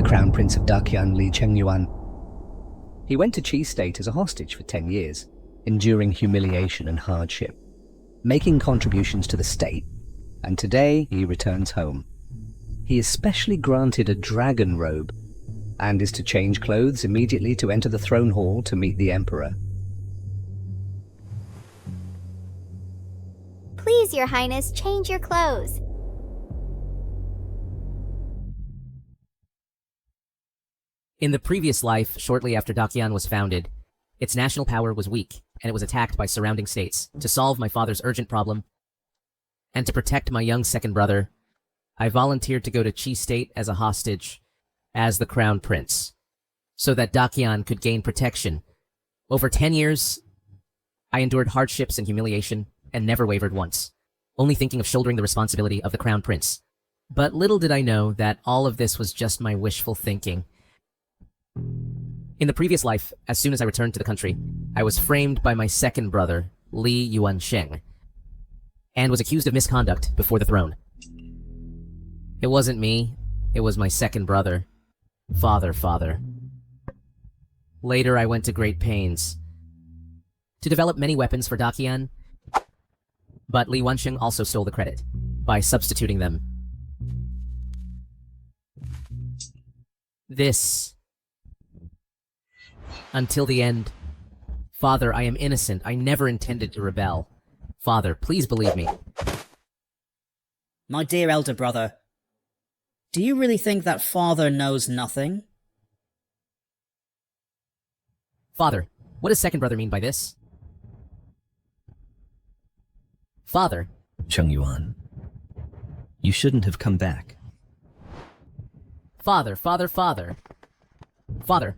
Crown Prince of Daqian Li Chengyuan. He went to Qi State as a hostage for 10 years, enduring humiliation and hardship, making contributions to the state, and today he returns home. He is specially granted a dragon robe, and is to change clothes immediately to enter the throne hall to meet the Emperor. Please, Your Highness, change your clothes. In the previous life, shortly after Daqian was founded, its national power was weak, and it was attacked by surrounding states. To solve my father's urgent problem, and to protect my young second brother, I volunteered to go to Qi State as a hostage, as the Crown Prince, so that Daqian could gain protection. Over 10 years, I endured hardships and humiliation, and never wavered once, only thinking of shouldering the responsibility of the Crown Prince. But little did I know that all of this was just my wishful thinking. In the previous life, as soon as I returned to the country, I was framed by my second brother, Li Yuansheng, and was accused of misconduct before the throne. It wasn't me, it was my second brother. Father. Later, I went to great pains to develop many weapons for Daqian, but Li Yuansheng also stole the credit by substituting them. This until the end. Father, I am innocent. I never intended to rebel. Father, please believe me. My dear elder brother, do you really think that father knows nothing? Father, what does second brother mean by this? Father. Chengyuan, you shouldn't have come back. Father.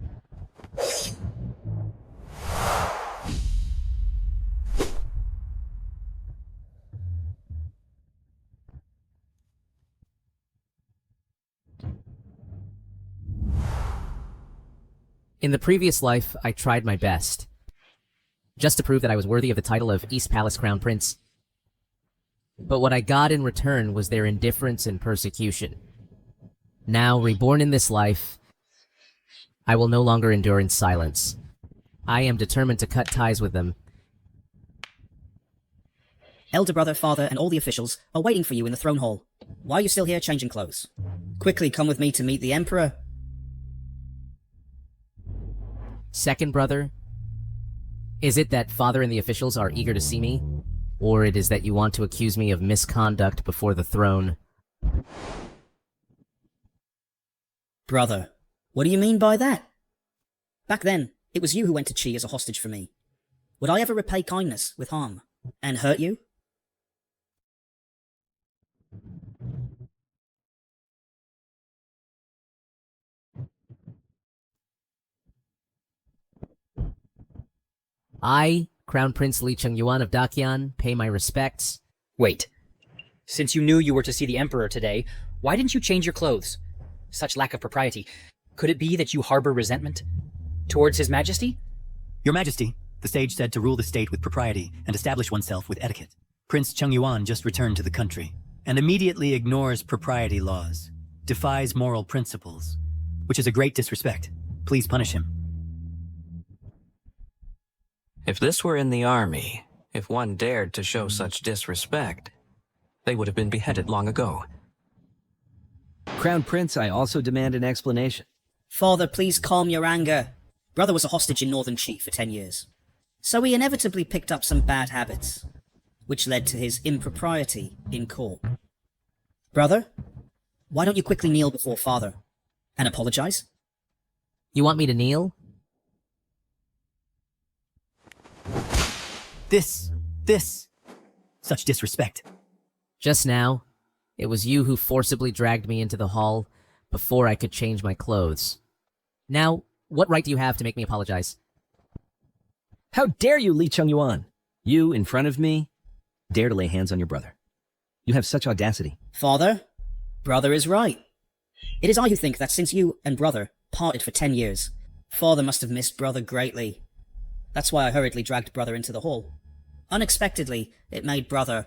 In the previous life, I tried my best, just to prove that I was worthy of the title of East Palace Crown Prince. But what I got in return was their indifference and persecution. Now, reborn in this life, I will no longer endure in silence. I am determined to cut ties with them. Elder brother, father, and all the officials are waiting for you in the throne hall. Why are you still here changing clothes? Quickly come with me to meet the Emperor. Second brother, is it that father and the officials are eager to see me? Or it is that you want to accuse me of misconduct before the throne? Brother, what do you mean by that? Back then, it was you who went to Qi as a hostage for me. Would I ever repay kindness with harm and hurt you? I, Crown Prince Li Chengyuan of Daqian, pay my respects. Wait. Since you knew you were to see the Emperor today, why didn't you change your clothes? Such lack of propriety. Could it be that you harbor resentment towards His Majesty? Your Majesty, the sage said to rule the state with propriety and establish oneself with etiquette. Prince Chengyuan just returned to the country and immediately ignores propriety laws, defies moral principles, which is a great disrespect. Please punish him. If this were in the army, if one dared to show such disrespect, they would have been beheaded long ago. Crown Prince, I also demand an explanation. Father, please calm your anger. Brother was a hostage in Northern Qi for 10 years. So he inevitably picked up some bad habits, which led to his impropriety in court. Brother, why don't you quickly kneel before father and apologize? You want me to kneel? Such disrespect. Just now, it was you who forcibly dragged me into the hall before I could change my clothes. Now, what right do you have to make me apologize? How dare you, Li Chengyuan? You, in front of me, dare to lay hands on your brother. You have such audacity. Father, brother is right. It is I who think that since you and brother parted for 10 years, father must have missed brother greatly. That's why I hurriedly dragged brother into the hall. Unexpectedly, it made brother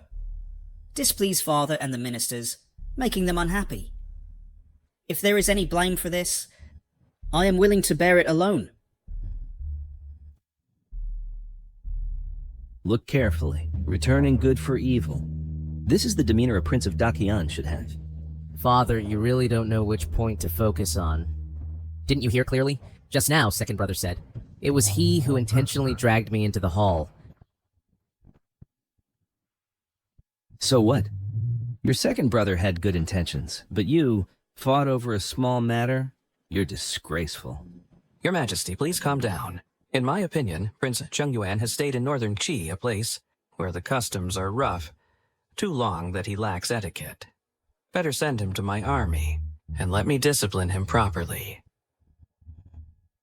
displease father and the ministers, making them unhappy. If there is any blame for this, I am willing to bear it alone. Look carefully. Returning good for evil. This is the demeanor a Prince of Dakian should have. Father, you really don't know which point to focus on. Didn't you hear clearly? Just now, second brother said. It was he who intentionally dragged me into the hall. So what? Your second brother had good intentions, but you fought over a small matter? You're disgraceful. Your Majesty, please calm down. In my opinion, Prince Chungyuan has stayed in northern Qi, a place where the customs are rough, too long that he lacks etiquette. Better send him to my army, and let me discipline him properly.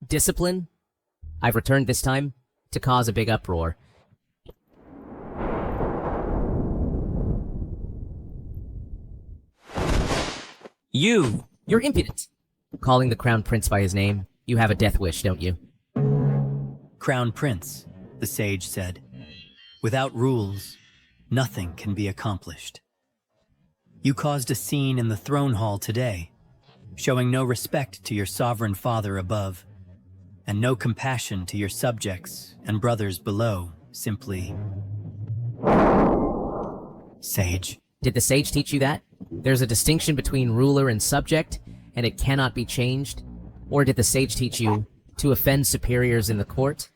Discipline? I've returned this time to cause a big uproar. You! You're impudent! Calling the Crown Prince by his name, you have a death wish, don't you? Crown Prince, the sage said, without rules, nothing can be accomplished. You caused a scene in the throne hall today, showing no respect to your sovereign father above, and no compassion to your subjects and brothers below, simply... Sage. Did the sage teach you that? There's a distinction between ruler and subject, and it cannot be changed? Or did the sage teach you to offend superiors in the court?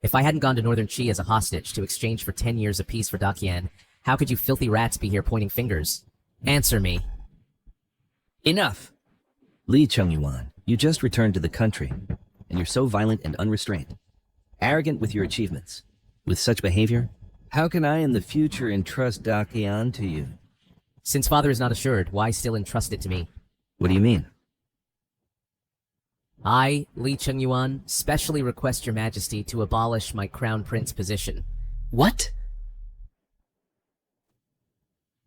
If I hadn't gone to Northern Qi as a hostage to exchange for 10 years of peace for Dakian, how could you filthy rats be here pointing fingers? Answer me. Enough! Li Chungyuan, you just returned to the country, and you're so violent and unrestrained. Arrogant with your achievements. With such behavior, how can I in the future entrust Dakian to you? Since father is not assured, why still entrust it to me? What do you mean? I, Li Chengyuan, specially request your majesty to abolish my crown prince position. What?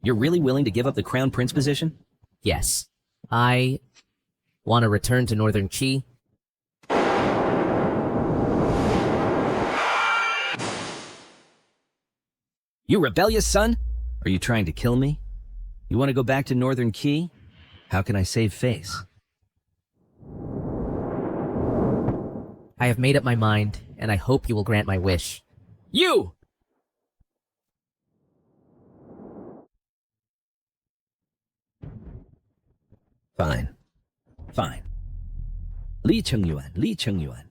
You're really willing to give up the crown prince position? Yes. I want to return to Northern Qi. You rebellious son? Are you trying to kill me? You want to go back to Northern Qi? How can I save face? I have made up my mind, and I hope you will grant my wish. You! Fine. Fine. Li Chengyuan.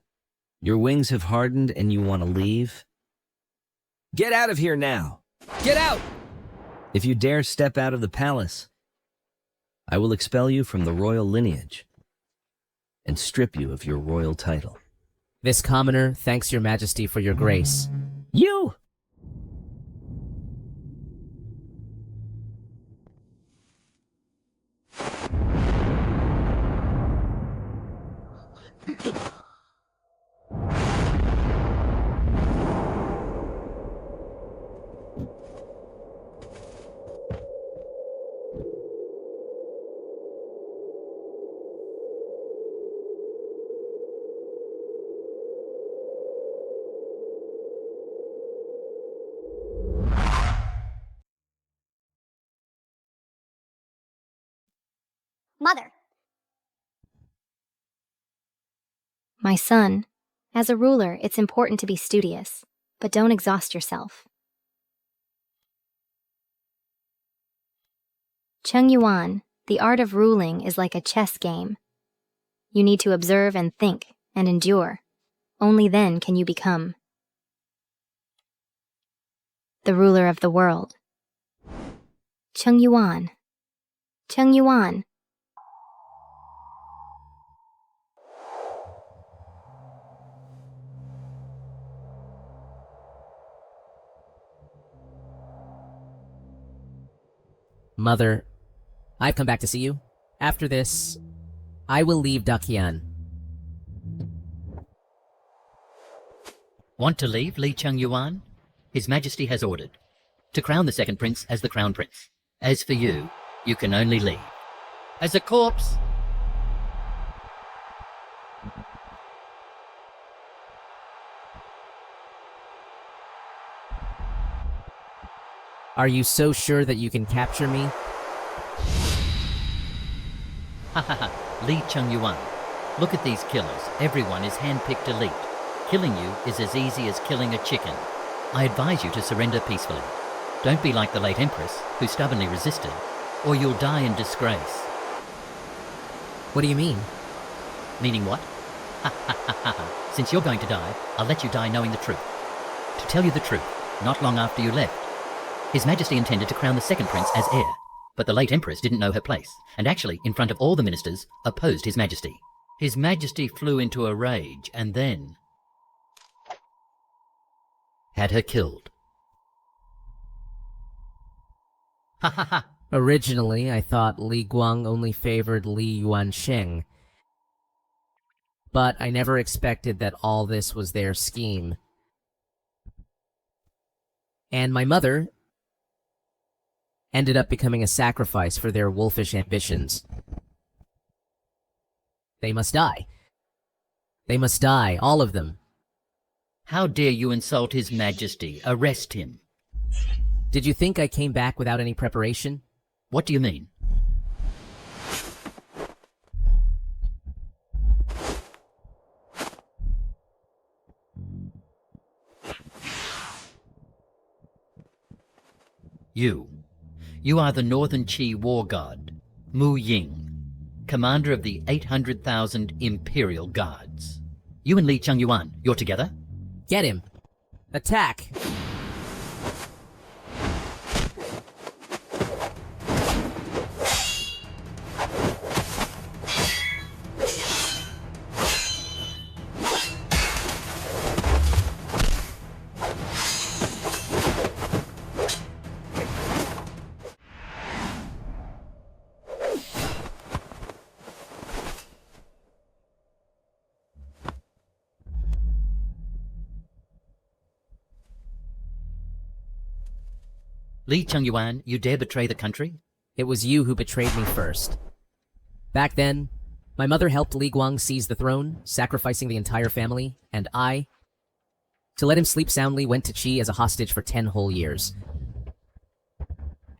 Your wings have hardened and you want to leave? Get out of here now! Get out! If you dare step out of the palace, I will expel you from the royal lineage and strip you of your royal title. This commoner thanks your majesty for your grace. You! Mother. My son, as a ruler, it's important to be studious, but don't exhaust yourself. Chengyuan, the art of ruling is like a chess game. You need to observe and think and endure. Only then can you become the ruler of the world. Chengyuan. Chengyuan. Mother, I've come back to see you. After this, I will leave Dakian. Want to leave, Li Chengyuan? His Majesty has ordered to crown the second prince as the crown prince. As for you, you can only leave. As a corpse. Are you so sure that you can capture me? Ha ha ha, Li Chengyuan. Look at these killers. Everyone is handpicked elite. Killing you is as easy as killing a chicken. I advise you to surrender peacefully. Don't be like the late Empress, who stubbornly resisted, or you'll die in disgrace. What do you mean? Meaning what? Ha ha ha ha ha. Since you're going to die, I'll let you die knowing the truth. To tell you the truth, not long after you left, His Majesty intended to crown the second prince as heir, but the late Empress didn't know her place, and actually, in front of all the ministers, opposed His Majesty. His Majesty flew into a rage and then had her killed. Ha ha ha! Originally, I thought Li Guang only favored Li Yuansheng. But I never expected that all this was their scheme. And my mother ended up becoming a sacrifice for their wolfish ambitions. They must die. They must die, all of them. How dare you insult His Majesty? Arrest him. Did you think I came back without any preparation? What do you mean? You are the Northern Qi war god, Mu Ying, commander of the 800,000 Imperial Guards. You and Li Chengyuan, you're together? Get him! Attack! Li Chengyuan, you dare betray the country? It was you who betrayed me first. Back then, my mother helped Li Guang seize the throne, sacrificing the entire family, and I, to let him sleep soundly, went to Qi as a hostage for 10 whole years.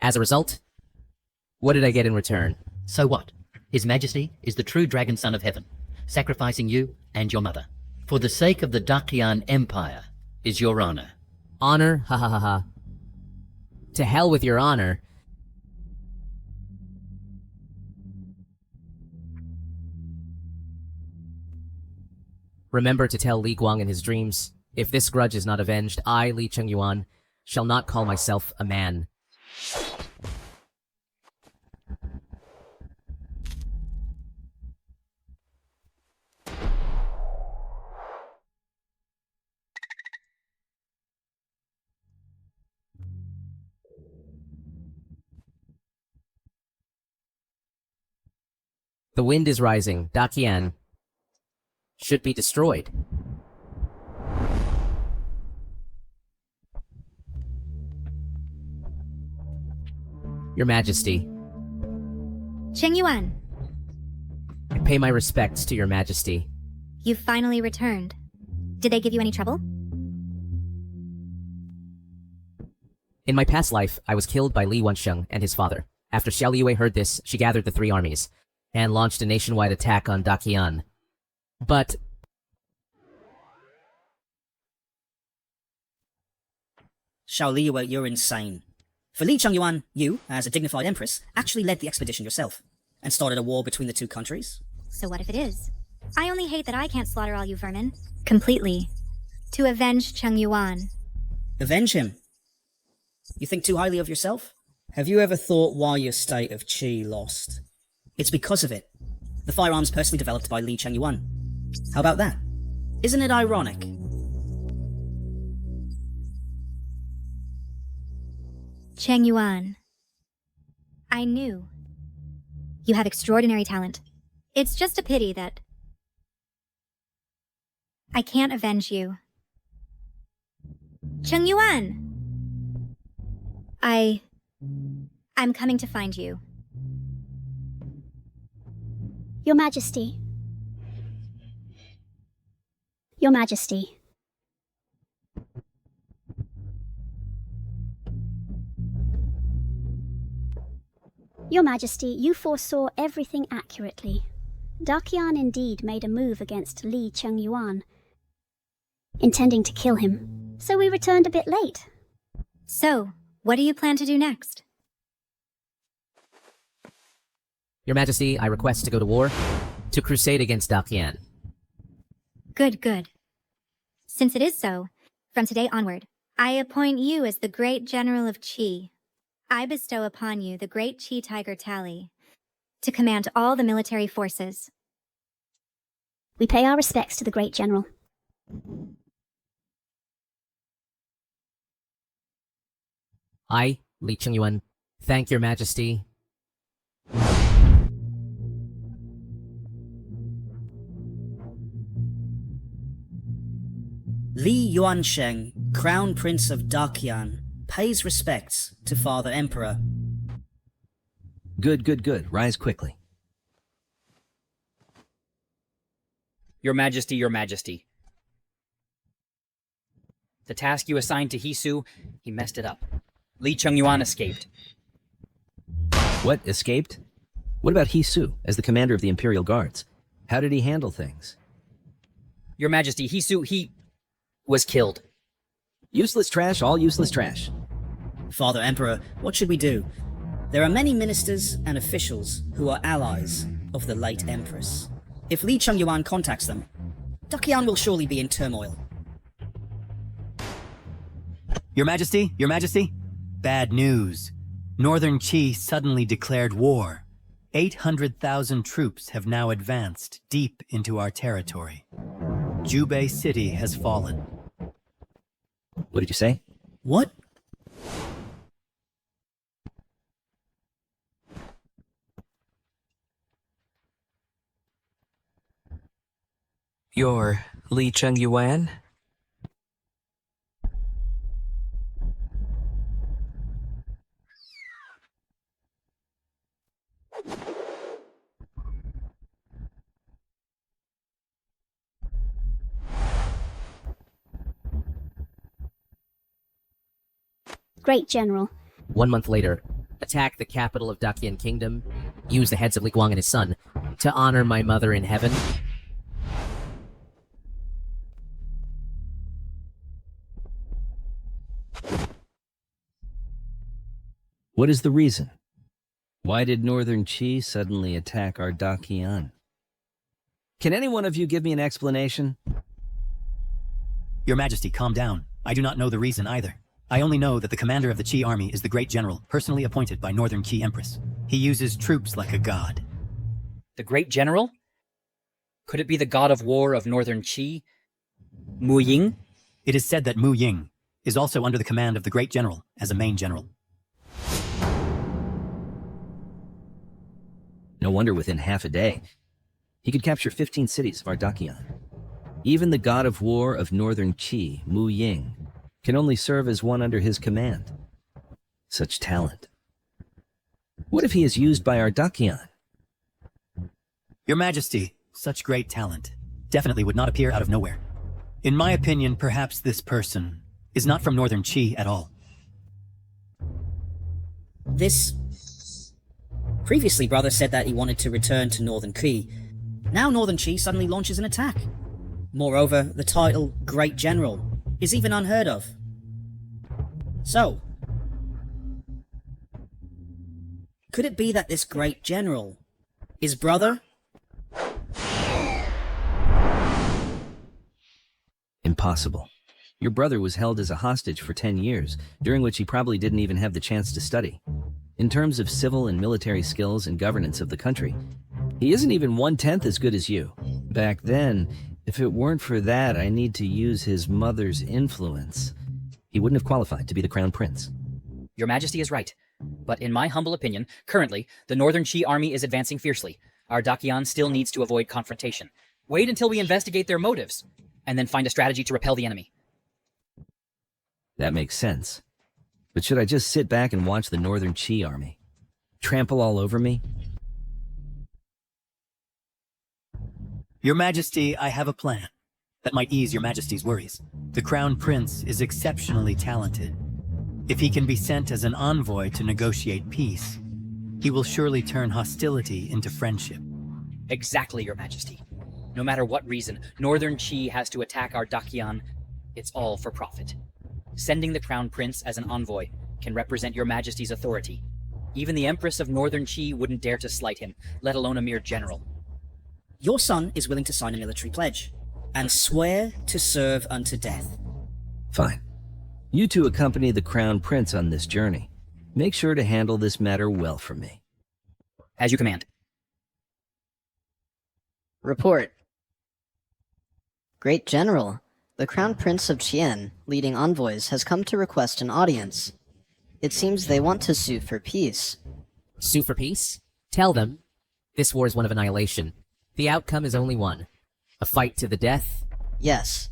As a result, what did I get in return? So what? His Majesty is the true dragon son of heaven, sacrificing you and your mother. For the sake of the Dakian Empire is your honor. Honor? Ha ha ha ha. To hell with your honor. Remember to tell Li Guang in his dreams, if this grudge is not avenged, I, Li Chengyuan, shall not call myself a man. The wind is rising. Dakian should be destroyed. Your Majesty, Chengyuan, I pay my respects to Your Majesty. you finally returned. Did they give you any trouble? In my past life, I was killed by Li Wansheng and his father. After Xiao Liyue heard this, she gathered the 3 armies and launched a nationwide attack on Dakian. But Xiao Liyue, you're insane. For Li Chengyuan, you, as a dignified empress, actually led the expedition yourself, and started a war between the 2 countries. So what if it is? I only hate that I can't slaughter all you vermin. Completely. To avenge Chengyuan. Avenge him? You think too highly of yourself? Have you ever thought why your state of Qi lost? It's because of it. The firearms personally developed by Li Chengyuan. How about that? Isn't it ironic? Chengyuan. I knew. You have extraordinary talent. It's just a pity that I can't avenge you. Chengyuan! I'm coming to find you. Your Majesty. Your Majesty. Your Majesty, you foresaw everything accurately. Dakian indeed made a move against Li Chengyuan, intending to kill him, so we returned a bit late. So, what do you plan to do next? Your Majesty, I request to go to war, to crusade against Dakian. Good, good. Since it is so, from today onward, I appoint you as the Great General of Qi. I bestow upon you the Great Qi Tiger Tally, to command all the military forces. We pay our respects to the Great General. I, Li Chengyuan, thank Your Majesty. Li Yuansheng, Crown Prince of Dakian, pays respects to Father Emperor. Good, good, good. Rise quickly. Your Majesty, Your Majesty. The task you assigned to Hisu, he messed it up. Li Chengyuan escaped. What, escaped? What about Hisu, as the commander of the Imperial Guards? How did he handle things? Your Majesty, Hisu, he was killed. Useless trash, all useless trash. Father Emperor, what should we do? There are many ministers and officials who are allies of the late Empress. If Li Chengyuan contacts them, Dakian will surely be in turmoil. Your Majesty, Your Majesty, bad news. Northern Qi suddenly declared war. 800,000 troops have now advanced deep into our territory. Jubei City has fallen. What did you say? What? You're Li Chengyuan? Great General. 1 month later, attack the capital of Dakian Kingdom, use the heads of Li Guang and his son to honor my mother in heaven. What is the reason? Why did Northern Qi suddenly attack our Dakian? Can any one of you give me an explanation? Your Majesty, calm down. I do not know the reason either. I only know that the commander of the Qi army is the Great General, personally appointed by Northern Qi Empress. He uses troops like a god. The Great General? Could it be the god of war of Northern Qi? Mu Ying? It is said that Mu Ying is also under the command of the Great General as a main general. No wonder within half a day, he could capture 15 cities of our Dakian. Even the god of war of Northern Qi, Mu Ying, can only serve as one under his command. Such talent. What if he is used by our Dakian? Your Majesty, such great talent definitely would not appear out of nowhere. In my opinion, perhaps this person is not from Northern Qi at all. Previously, brother said that he wanted to return to Northern Qi. Now Northern Qi suddenly launches an attack. Moreover, the title Great General is even unheard of. So, could it be that this Great General is brother? Impossible. Your brother was held as a hostage for 10 years, during which he probably didn't even have the chance to study. In terms of civil and military skills and governance of the country, he isn't even 1/10 as good as you. Back then, if it weren't for that, I need to use his mother's influence. He wouldn't have qualified to be the crown prince. Your Majesty is right. But in my humble opinion, currently, the Northern Qi army is advancing fiercely. Our Dakian still needs to avoid confrontation. Wait until we investigate their motives, and then find a strategy to repel the enemy. That makes sense. But should I just sit back and watch the Northern Qi army trample all over me? Your Majesty, I have a plan that might ease Your Majesty's worries. The Crown Prince is exceptionally talented. If he can be sent as an envoy to negotiate peace, he will surely turn hostility into friendship. Exactly, Your Majesty. No matter what reason, Northern Qi has to attack our Dakian, it's all for profit. Sending the Crown Prince as an envoy can represent Your Majesty's authority. Even the Empress of Northern Qi wouldn't dare to slight him, let alone a mere general. Your son is willing to sign a military pledge and swear to serve unto death. Fine. You two accompany the Crown Prince on this journey. Make sure to handle this matter well for me. As you command. Report. Great General, the Crown Prince of Qian, leading envoys, has come to request an audience. It seems they want to sue for peace. Sue for peace? Tell them. This war is one of annihilation. The outcome is only one. A fight to the death? Yes.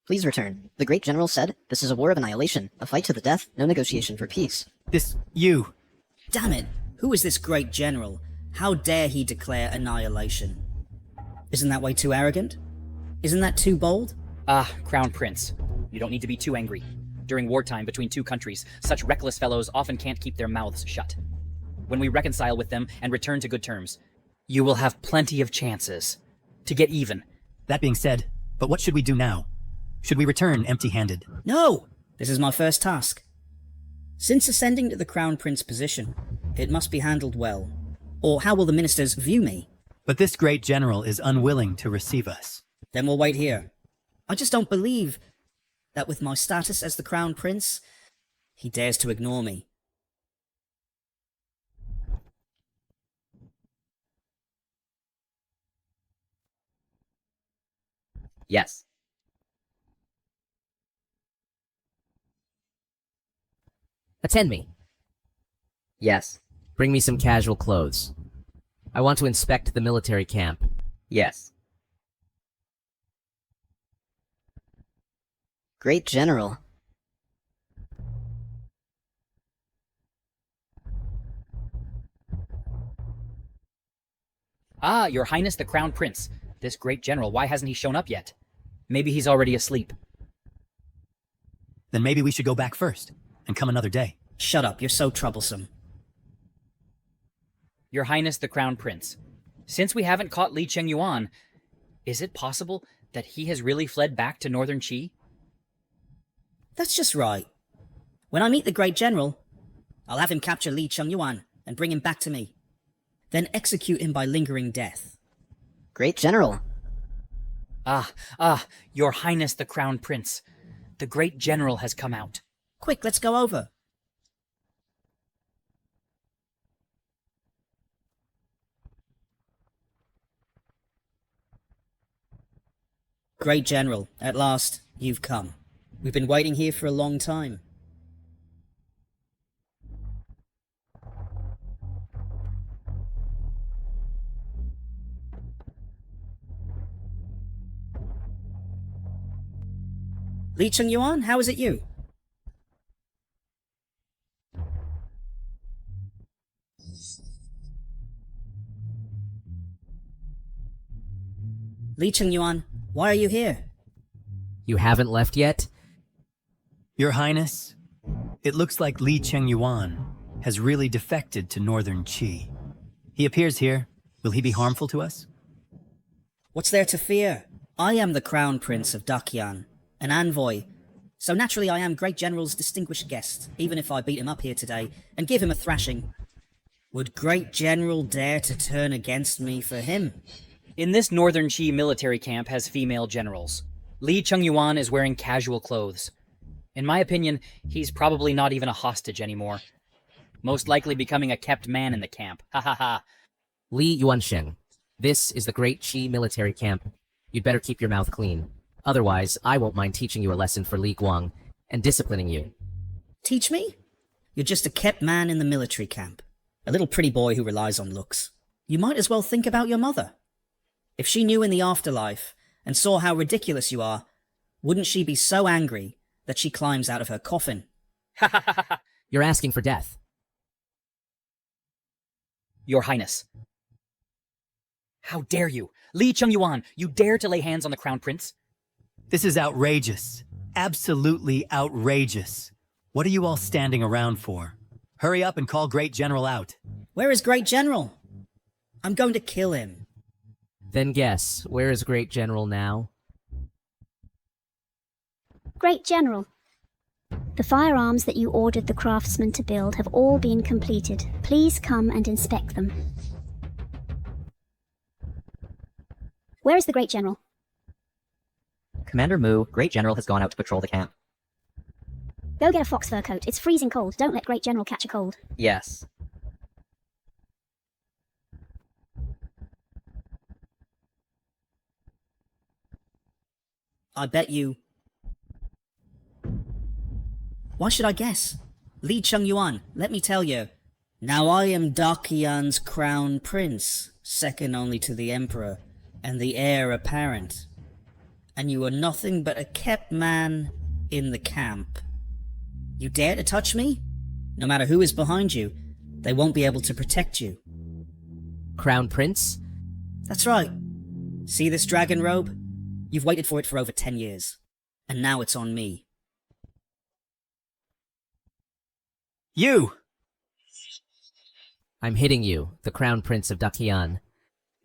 Please return. The Great General said, this is a war of annihilation, a fight to the death, no negotiation for peace. You! Damn it! Who is this great general? How dare he declare annihilation? Isn't that way too arrogant? Isn't that too bold? Crown Prince. You don't need to be too angry. During wartime between two countries, such reckless fellows often can't keep their mouths shut. When we reconcile with them and return to good terms, you will have plenty of chances to get even. That being said, but what should we do now? Should we return empty-handed? No! This is my first task. Since ascending to the Crown Prince position, it must be handled well. Or how will the ministers view me? But this great general is unwilling to receive us. Then we'll wait here. I just don't believe that with my status as the Crown Prince, he dares to ignore me. Yes. Attend me. Yes. Bring me some casual clothes. I want to inspect the military camp. Yes. Great General. Your Highness the Crown Prince. This great general, why hasn't he shown up yet? Maybe he's already asleep. Then maybe we should go back first, and come another day. Shut up, you're so troublesome. Your Highness the Crown Prince. Since we haven't caught Li Chengyuan, is it possible that he has really fled back to Northern Qi? That's just right. When I meet the great general, I'll have him capture Li Chengyuan and bring him back to me. Then execute him by lingering death. Great General. Your Highness the Crown Prince. The great general has come out. Quick, let's go over. Great General, at last, you've come. We've been waiting here for a long time. Li Chengyuan, how is it you? Li Chengyuan, why are you here? You haven't left yet? Your Highness, it looks like Li Chengyuan has really defected to Northern Qi. He appears here. Will he be harmful to us? What's there to fear? I am the Crown Prince of Dakian, an envoy. So naturally I am Great General's distinguished guest, even if I beat him up here today and give him a thrashing. Would Great General dare to turn against me for him? In this Northern Qi military camp has female generals. Li Chengyuan is wearing casual clothes. In my opinion, he's probably not even a hostage anymore. Most likely becoming a kept man in the camp. Ha ha ha. Li Yuansheng, this is the Great Qi military camp. You'd better keep your mouth clean. Otherwise, I won't mind teaching you a lesson for Li Guang and disciplining you. Teach me? You're just a kept man in the military camp. A little pretty boy who relies on looks. You might as well think about your mother. If she knew in the afterlife and saw how ridiculous you are, wouldn't she be so angry that she climbs out of her coffin? Ha ha ha ha. You're asking for death. Your Highness. How dare you? Li Chengyuan, you dare to lay hands on the Crown Prince? This is outrageous. Absolutely outrageous. What are you all standing around for? Hurry up and call Great General out. Where is Great General? I'm going to kill him. Then guess, where is Great General now? Great General. The firearms that you ordered the craftsmen to build have all been completed. Please come and inspect them. Where is the Great General? Commander Mu, Great General has gone out to patrol the camp. Go get a fox fur coat. It's freezing cold. Don't let Great General catch a cold. Yes. I bet you... Why should I guess? Li Chengyuan, let me tell you. Now I am Dakian's crown prince, second only to the emperor, and the heir apparent. And you are nothing but a kept man in the camp. You dare to touch me? No matter who is behind you, they won't be able to protect you. Crown Prince? That's right. See this dragon robe? You've waited for it for over 10 years. And now it's on me. You! I'm hitting you, the Crown Prince of Dakian.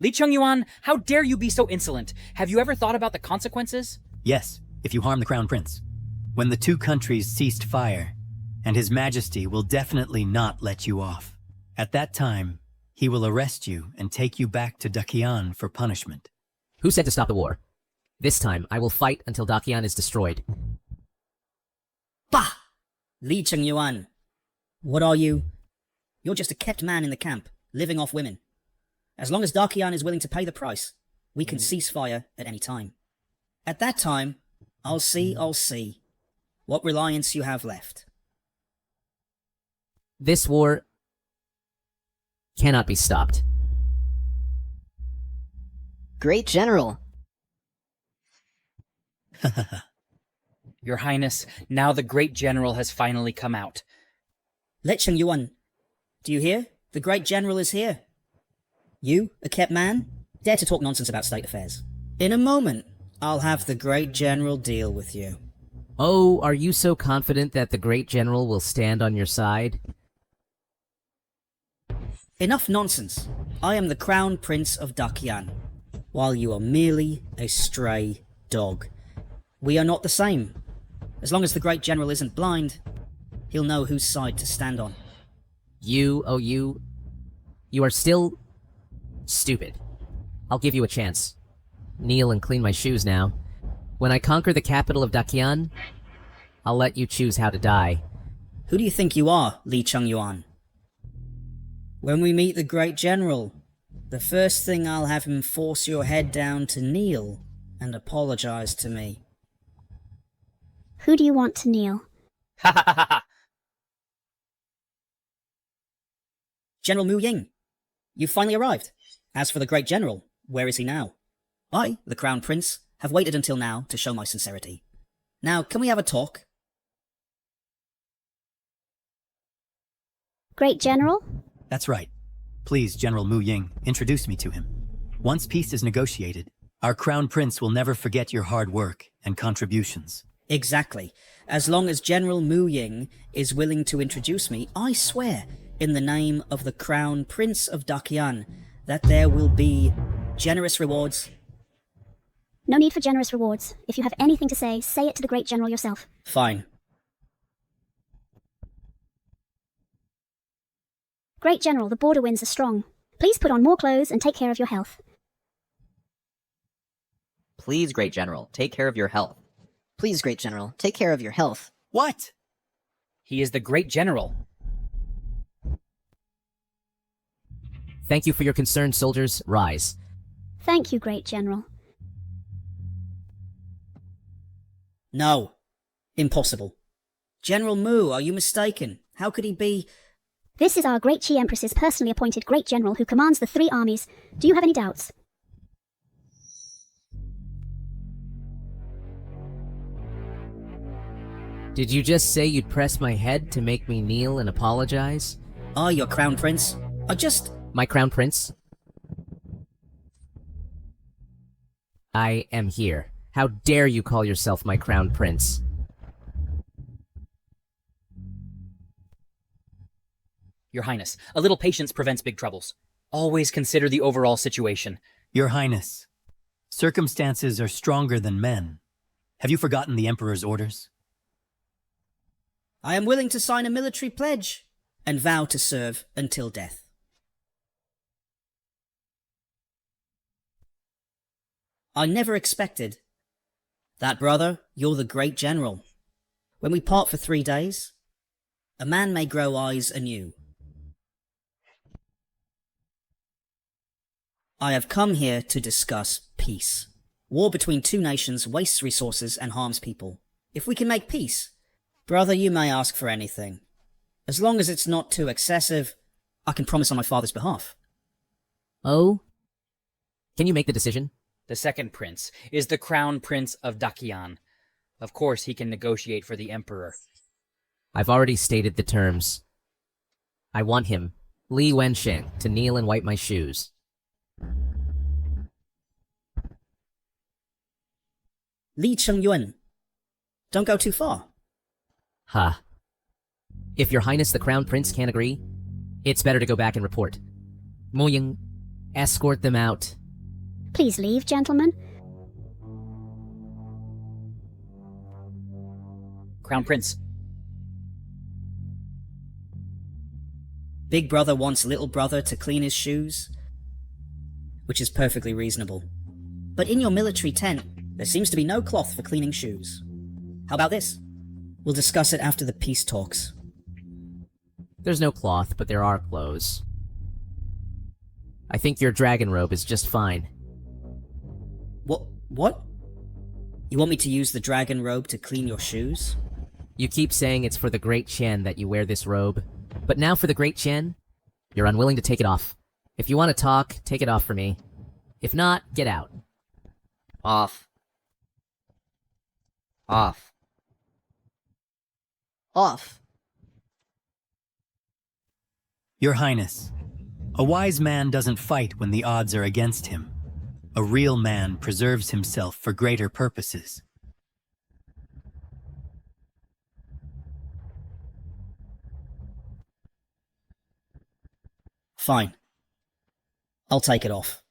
Li Chengyuan, how dare you be so insolent? Have you ever thought about the consequences? Yes, if you harm the Crown Prince. When the two countries ceased fire, and His Majesty will definitely not let you off. At that time, he will arrest you and take you back to Dakian for punishment. Who said to stop the war? This time, I will fight until Dakian is destroyed. Bah! Li Chengyuan. What are you? You're just a kept man in the camp, living off women. As long as Dakian is willing to pay the price, we can cease fire at any time. At that time, I'll see what reliance you have left. This war cannot be stopped. Great General. Your Highness, now the Great General has finally come out. Let Chengyuan, do you hear? The Great General is here. You, a kept man, dare to talk nonsense about state affairs. In a moment, I'll have the Great General deal with you. Oh, are you so confident that the Great General will stand on your side? Enough nonsense. I am the Crown Prince of Dakian, while you are merely a stray dog. We are not the same. As long as the Great General isn't blind, he'll know whose side to stand on. You are still stupid. I'll give you a chance. Kneel and clean my shoes now. When I conquer the capital of Dakian, I'll let you choose how to die. Who do you think you are, Li Chengyuan? When we meet the Great General, the first thing I'll have him force your head down to kneel and apologize to me. Who do you want to kneel? Ha ha ha ha! General Mu Ying, you've finally arrived. As for the Great General, where is he now? I, the Crown Prince, have waited until now to show my sincerity. Now, can we have a talk? Great General? That's right. Please, General Mu Ying, introduce me to him. Once peace is negotiated, our Crown Prince will never forget your hard work and contributions. Exactly. As long as General Mu Ying is willing to introduce me, I swear, in the name of the Crown Prince of Dakian, that there will be generous rewards. No need for generous rewards. If you have anything to say it to the Great General yourself. Fine. Great General, the border winds are strong. Please put on more clothes and take care of your health. Please, Great General, take care of your health. Please, Great General, take care of your health. What? He is the Great General. Thank you for your concern, soldiers. Rise. Thank you, Great General. No. Impossible. General Mu, are you mistaken? How could he be... This is our Great Qi Empress's personally appointed Great General who commands the 3 armies. Do you have any doubts? Did you just say you'd press my head to make me kneel and apologize? Ah, your Crown Prince. My Crown Prince? I am here. How dare you call yourself my crown prince? Your Highness, a little patience prevents big troubles. Always consider the overall situation. Your Highness, circumstances are stronger than men. Have you forgotten the Emperor's orders? I am willing to sign a military pledge and vow to serve until death. I never expected that, brother. You're the great general. When we part for 3 days, a man may grow eyes anew. I have come here to discuss peace. War between two nations wastes resources and harms people. If we can make peace, brother, you may ask for anything. As long as it's not too excessive, I can promise on my father's behalf. Oh? Can you make the decision? The second prince is the crown prince of Dakian. Of course he can negotiate for the emperor. I've already stated the terms. I want him, Li Wensheng, to kneel and wipe my shoes. Li Chengyuan, don't go too far. Ha. If your highness the crown prince can't agree, it's better to go back and report. Mo Ying, escort them out. Please leave, gentlemen. Crown Prince. Big brother wants little brother to clean his shoes, which is perfectly reasonable. But in your military tent, there seems to be no cloth for cleaning shoes. How about this? We'll discuss it after the peace talks. There's no cloth, but there are clothes. I think your dragon robe is just fine. What? You want me to use the dragon robe to clean your shoes? You keep saying it's for the Great Chen that you wear this robe, but now for the Great Chen, you're unwilling to take it off. If you want to talk, take it off for me. If not, get out. Off. Off. Off. Your Highness, a wise man doesn't fight when the odds are against him. A real man preserves himself for greater purposes. Fine. I'll take it off.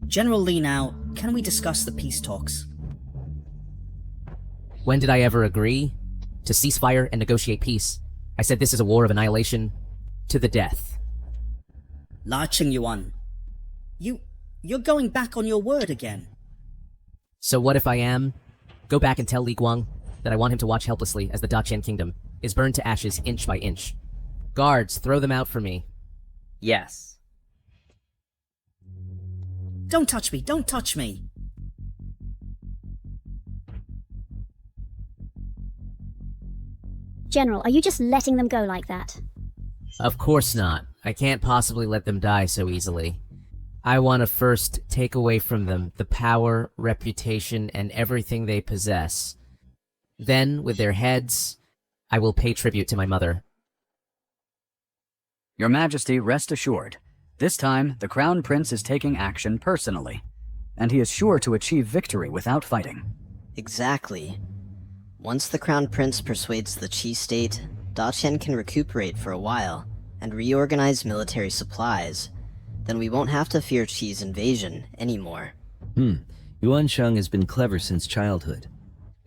General Li now, can we discuss the peace talks? When did I ever agree to cease fire and negotiate peace? I said this is a war of annihilation to the death. La Qingyuan, you're going back on your word again. So what if I am? Go back and tell Li Guang that I want him to watch helplessly as the Daqian kingdom is burned to ashes inch by inch. Guards, throw them out for me. Yes. Don't touch me, don't touch me. General, are you just letting them go like that? Of course not. I can't possibly let them die so easily. I want to first take away from them the power, reputation, and everything they possess. Then, with their heads, I will pay tribute to my mother. Your Majesty, rest assured. This time, the Crown Prince is taking action personally, and he is sure to achieve victory without fighting. Exactly. Once the Crown Prince persuades the Qi state, Daqian can recuperate for a while and reorganize military supplies. Then we won't have to fear Qi's invasion anymore. Yuan Sheng has been clever since childhood.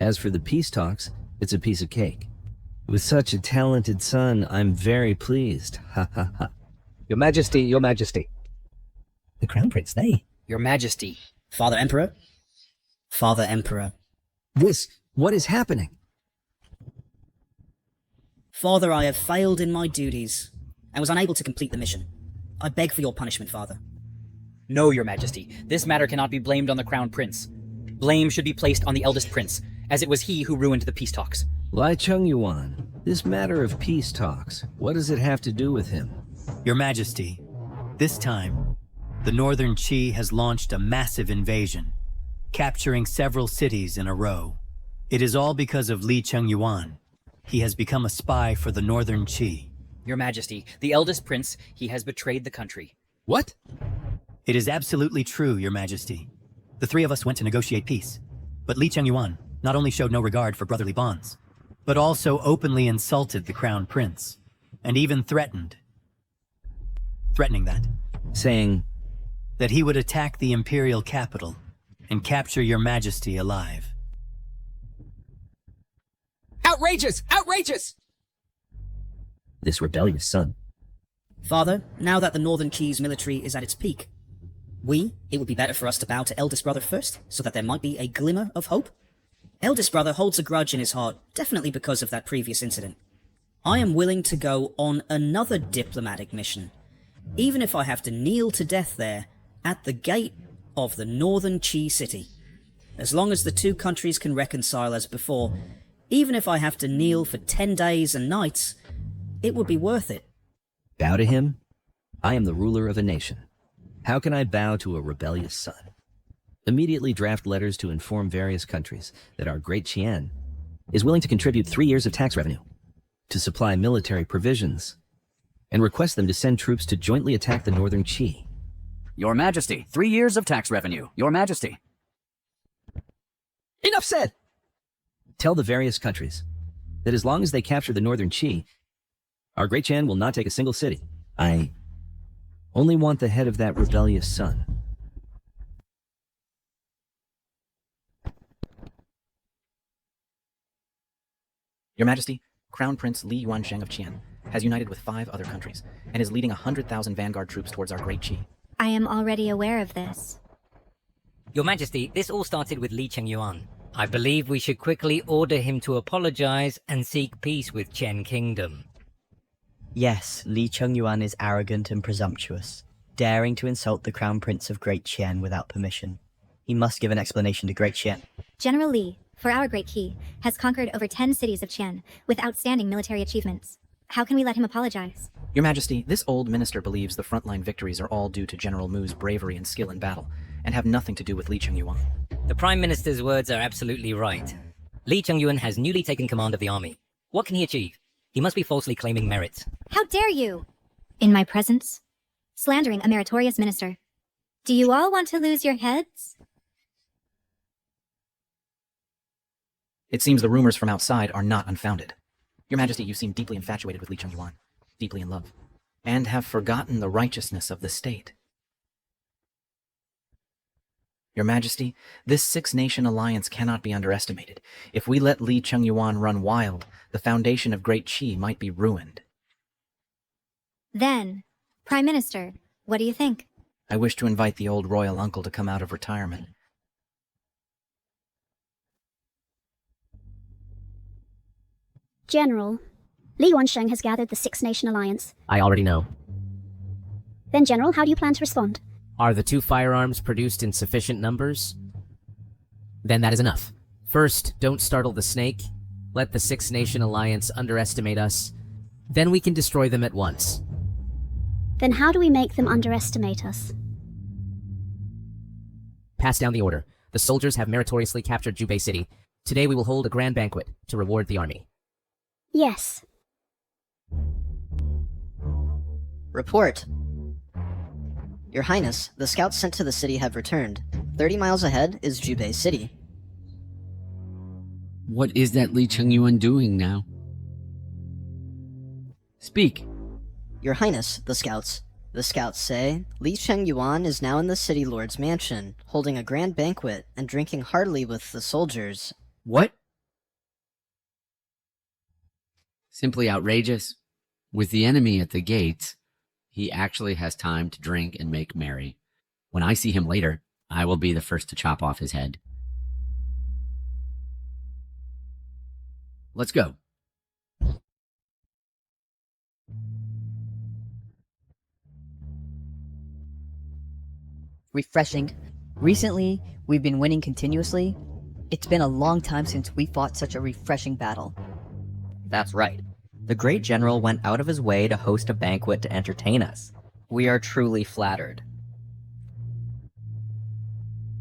As for the peace talks, It's a piece of cake. With such a talented son, I'm very pleased. Ha ha ha. Your Majesty, Your Majesty. The Crown Prince, they. Your Majesty. Father Emperor? Father Emperor. What is happening? Father, I have failed in my duties, and was unable to complete the mission. I beg for your punishment, Father. No, Your Majesty. This matter cannot be blamed on the Crown Prince. Blame should be placed on the eldest prince, as it was he who ruined the peace talks. Li Chengyuan, this matter of peace talks, what does it have to do with him? Your Majesty, this time, the Northern Qi has launched a massive invasion, capturing several cities in a row. It is all because of Li Chengyuan. He has become a spy for the Northern Qi. Your Majesty, the eldest prince, he has betrayed the country. What? It is absolutely true, Your Majesty. The three of us went to negotiate peace, but Li Chengyuan not only showed no regard for brotherly bonds, but also openly insulted the Crown Prince, and even threatening that. Saying that he would attack the Imperial capital and capture Your Majesty alive. outrageous! Outrageous! This rebellious son. Father, now that the Northern Qi's military is at its peak, it would be better for us to bow to eldest brother first, so that there might be a glimmer of hope. Eldest brother holds a grudge in his heart, definitely because of that previous incident. I am willing to go on another diplomatic mission, even if I have to kneel to death there, at the gate of the Northern Qi city. As long as the two countries can reconcile as before, even if I have to kneel for 10 days and nights, it would be worth it. Bow to him? I am the ruler of a nation. How can I bow to a rebellious son? Immediately draft letters to inform various countries that our great Qian is willing to contribute 3 years of tax revenue to supply military provisions, and request them to send troops to jointly attack the Northern Qi. Your Majesty, 3 years of tax revenue. Your Majesty. Enough said! Tell the various countries that as long as they capture the Northern Qi, our great Qian will not take a single city. I only want the head of that rebellious son. Your Majesty, Crown Prince Li Yuansheng of Qian has united with 5 other countries and is leading 100,000 vanguard troops towards our great Qi. I am already aware of this. Your Majesty, this all started with Li Chengyuan. I believe we should quickly order him to apologize and seek peace with Qian Kingdom. Yes, Li Chengyuan is arrogant and presumptuous, daring to insult the Crown Prince of Great Qian without permission. He must give an explanation to Great Qian. General Li, for our Great Qi, has conquered over 10 cities of Qian with outstanding military achievements. How can we let him apologize? Your Majesty, this old minister believes the frontline victories are all due to General Mu's bravery and skill in battle, and have nothing to do with Li Chengyuan. The Prime Minister's words are absolutely right. Li Chengyuan has newly taken command of the army. What can he achieve? He must be falsely claiming merit. How dare you! In my presence? Slandering a meritorious minister. Do you all want to lose your heads? It seems the rumors from outside are not unfounded. Your Majesty, you seem deeply infatuated with Li Chengyuan, deeply in love, and have forgotten the righteousness of the state. Your Majesty, this six-nation alliance cannot be underestimated. If we let Li Chengyuan run wild, the foundation of Great Qi might be ruined. Then, Prime Minister, what do you think? I wish to invite the old royal uncle to come out of retirement. General, Li Yuansheng has gathered the Six-Nation Alliance. I already know. Then, General, how do you plan to respond? Are the 2 firearms produced in sufficient numbers? Then that is enough. First, don't startle the snake. Let the Six-Nation Alliance underestimate us. Then we can destroy them at once. Then how do we make them underestimate us? Pass down the order. The soldiers have meritoriously captured Jubei City. Today we will hold a grand banquet to reward the army. Yes. Report. Your Highness, the scouts sent to the city have returned. 30 miles ahead is Jubei City. What is that Li Chengyuan doing now? Speak. Your Highness, the scouts say, Li Chengyuan is now in the city lord's mansion, holding a grand banquet and drinking heartily with the soldiers. What? Simply outrageous. With the enemy at the gates, he actually has time to drink and make merry. When I see him later, I will be the first to chop off his head. Let's go. Refreshing. Recently, we've been winning continuously. It's been a long time since we fought such a refreshing battle. That's right. The great general went out of his way to host a banquet to entertain us. We are truly flattered.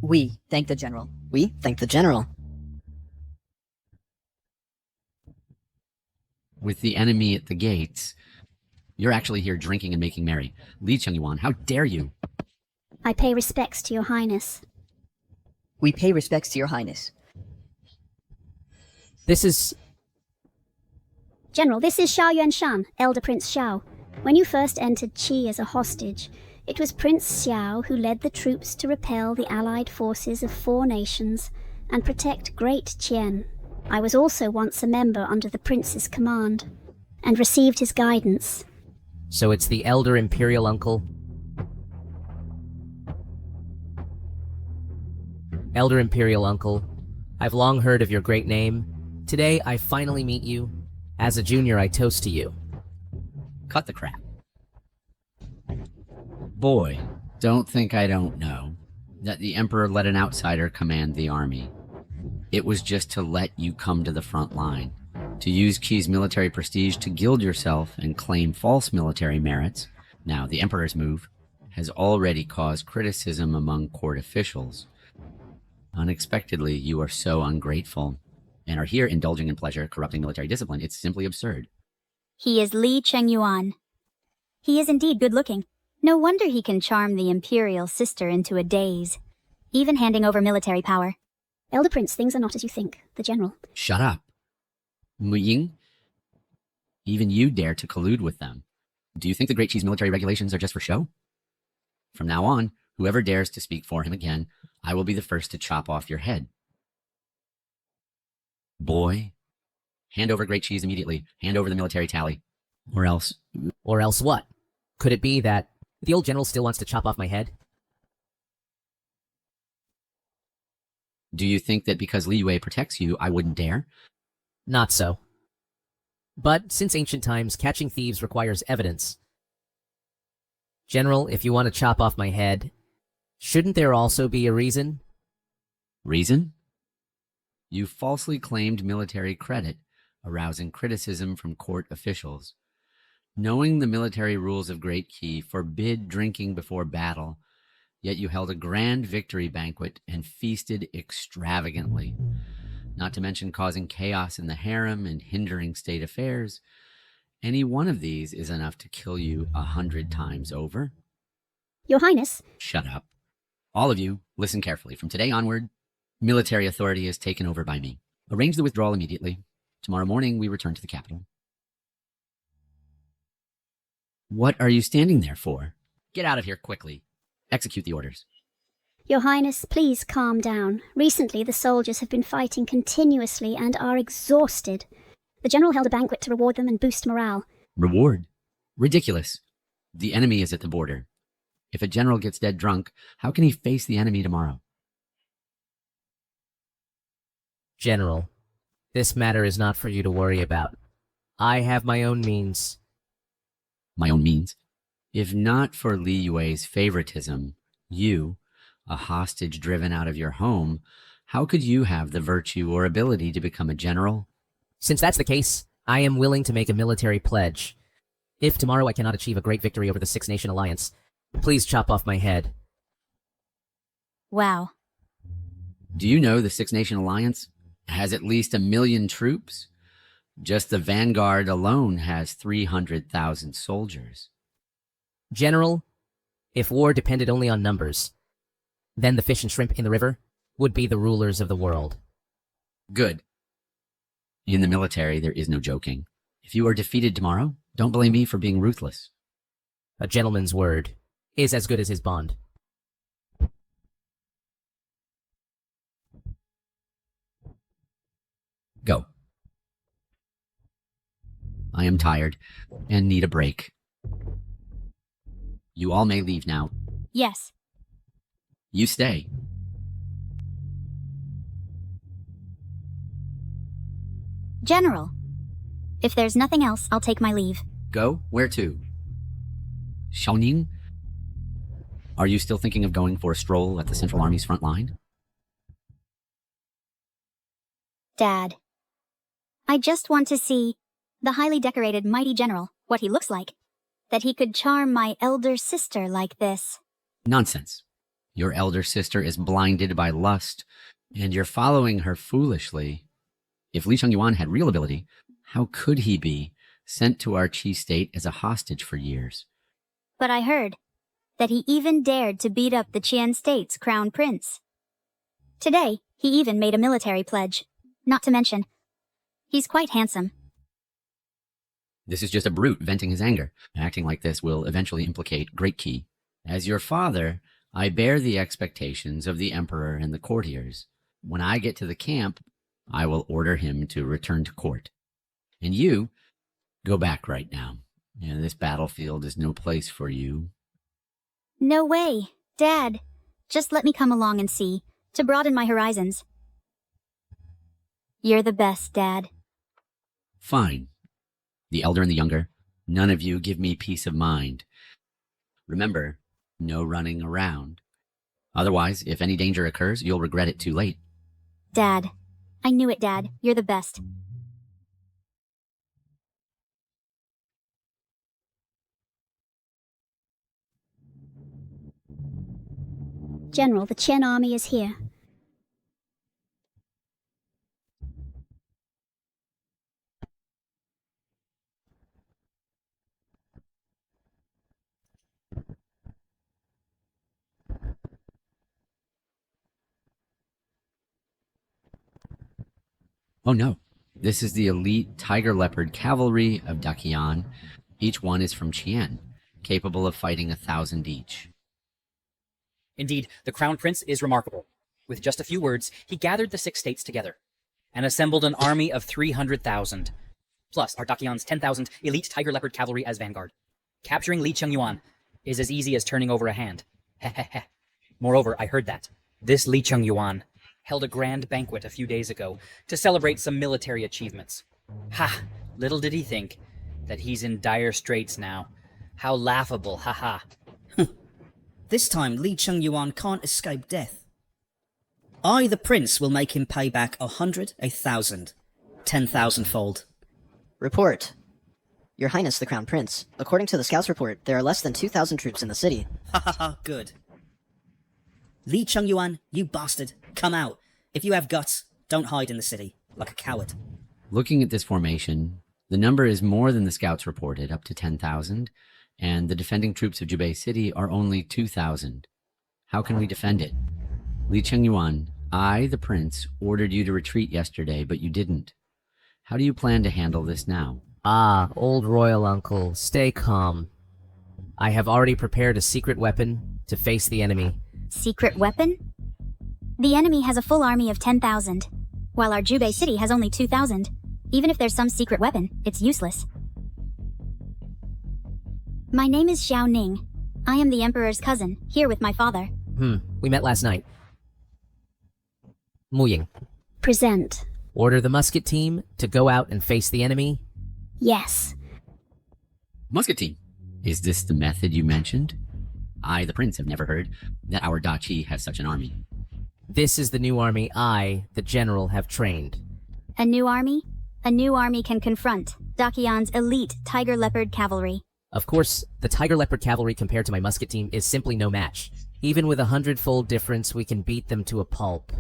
We thank the general. We thank the general. With the enemy at the gates, you're actually here drinking and making merry. Li Chengyuan, how dare you? I pay respects to your highness. We pay respects to your highness. This is... General, this is Xiao Yuanshan, Elder Prince Xiao. When you first entered Qi as a hostage, it was Prince Xiao who led the troops to repel the allied forces of 4 nations and protect Great Qian. I was also once a member under the prince's command, and received his guidance. So it's the elder imperial uncle? Elder imperial uncle, I've long heard of your great name. Today I finally meet you. As a junior, I toast to you. Cut the crap. Boy, don't think I don't know that the Emperor let an outsider command the army. It was just to let you come to the front line, to use Qi's military prestige to gild yourself and claim false military merits. Now, the Emperor's move has already caused criticism among court officials. Unexpectedly, you are so ungrateful and are here indulging in pleasure, corrupting military discipline. It's simply absurd. He is Li Chengyuan. He is indeed good-looking. No wonder he can charm the imperial sister into a daze, even handing over military power. Elder Prince, things are not as you think, the general. Shut up. Mu Ying, even you dare to collude with them. Do you think the Great Qi's military regulations are just for show? From now on, whoever dares to speak for him again, I will be the first to chop off your head. Boy, hand over Great Qi's immediately. Hand over the military tally. Or else... Or else what? Could it be that the old general still wants to chop off my head? Do you think that because Li Yue protects you, I wouldn't dare? Not so. But since ancient times, catching thieves requires evidence. General, if you want to chop off my head, shouldn't there also be a reason? Reason? You falsely claimed military credit, arousing criticism from court officials. Knowing the military rules of Great Qi forbid drinking before battle, yet you held a grand victory banquet and feasted extravagantly, not to mention causing chaos in the harem and hindering state affairs. Any one of these is enough to kill you 100 times over. Your Highness. Shut up. All of you, listen carefully. From today onward, military authority is taken over by me. Arrange the withdrawal immediately. Tomorrow morning, we return to the capital. What are you standing there for? Get out of here quickly. Execute the orders. Your Highness, please calm down. Recently, the soldiers have been fighting continuously and are exhausted. The general held a banquet to reward them and boost morale. Reward? Ridiculous. The enemy is at the border. If a general gets dead drunk, how can he face the enemy tomorrow? General, this matter is not for you to worry about. I have my own means. My own means? If not for Li Yue's favoritism, you, a hostage driven out of your home, how could you have the virtue or ability to become a general? Since that's the case, I am willing to make a military pledge. If tomorrow I cannot achieve a great victory over the Six Nation Alliance, please chop off my head. Wow. Do you know the Six Nation Alliance has at least 1 million troops? Just the Vanguard alone has 300,000 soldiers. General, if war depended only on numbers, then the fish and shrimp in the river would be the rulers of the world. Good. In the military, there is no joking. If you are defeated tomorrow, don't blame me for being ruthless. A gentleman's word is as good as his bond. Go. I am tired and need a break. You all may leave now. Yes. You stay. General. If there's nothing else, I'll take my leave. Go? Where to? Xiaoning? Are you still thinking of going for a stroll at the Central Army's front line? Dad. I just want to see the highly decorated mighty general, what he looks like. That he could charm my elder sister like this. Nonsense. Your elder sister is blinded by lust, and you're following her foolishly. If Li Chengyuan had real ability, how could he be sent to our Qi state as a hostage for years? But I heard that he even dared to beat up the Qian state's crown prince. Today, he even made a military pledge. Not to mention, he's quite handsome. This is just a brute venting his anger. Acting like this will eventually implicate Great Qi. As your father, I bear the expectations of the emperor and the courtiers. When I get to the camp, I will order him to return to court. And you, go back right now. This battlefield is no place for you. No way. Dad, just let me come along and see, to broaden my horizons. You're the best, Dad. Fine. The elder and the younger, none of you give me peace of mind. Remember, no running around. Otherwise, if any danger occurs, you'll regret it too late. Dad. I knew it, Dad. You're the best. General, the Qian army is here. Oh no, this is the elite tiger leopard cavalry of Daqian. Each one is from Qian, capable of fighting 1,000 each. Indeed, the Crown Prince is remarkable. With just a few words, he gathered the 6 states together and assembled an army of 300,000. Plus, our Daqian's 10,000 elite tiger leopard cavalry as vanguard. Capturing Li Chengyuan is as easy as turning over a hand. Heh. Moreover, I heard that this Li Chengyuan held a grand banquet a few days ago to celebrate some military achievements. Ha! Little did he think that he's in dire straits now. How laughable, ha. This time, Li Chengyuan can't escape death. I, the prince, will make him pay back 100, 1,000, 10,000-fold. Report. Your Highness the Crown Prince, according to the Scouts report, there are less than 2,000 troops in the city. Ha, good. Li Chengyuan, you bastard, come out. If you have guts, don't hide in the city, like a coward. Looking at this formation, the number is more than the scouts reported, up to 10,000, and the defending troops of Jubei City are only 2,000. How can we defend it? Li Chengyuan, I, the prince, ordered you to retreat yesterday, but you didn't. How do you plan to handle this now? Ah, old royal uncle, stay calm. I have already prepared a secret weapon to face the enemy. Secret weapon? The enemy has a full army of 10,000, while our Jubei city has only 2,000. Even if there's some secret weapon, it's useless. My name is Xiao Ning. I am the Emperor's cousin, here with my father. We met last night. Mu Ying. Present. Order the musket team to go out and face the enemy. Yes. Musket team. Is this the method you mentioned? I, the prince, have never heard that our Dachi has such an army. This is the new army I, the general, have trained. A new army? A new army can confront Daqian's elite tiger leopard cavalry. Of course, the tiger leopard cavalry compared to my musket team is simply no match. Even with 100-fold difference, we can beat them to a pulp.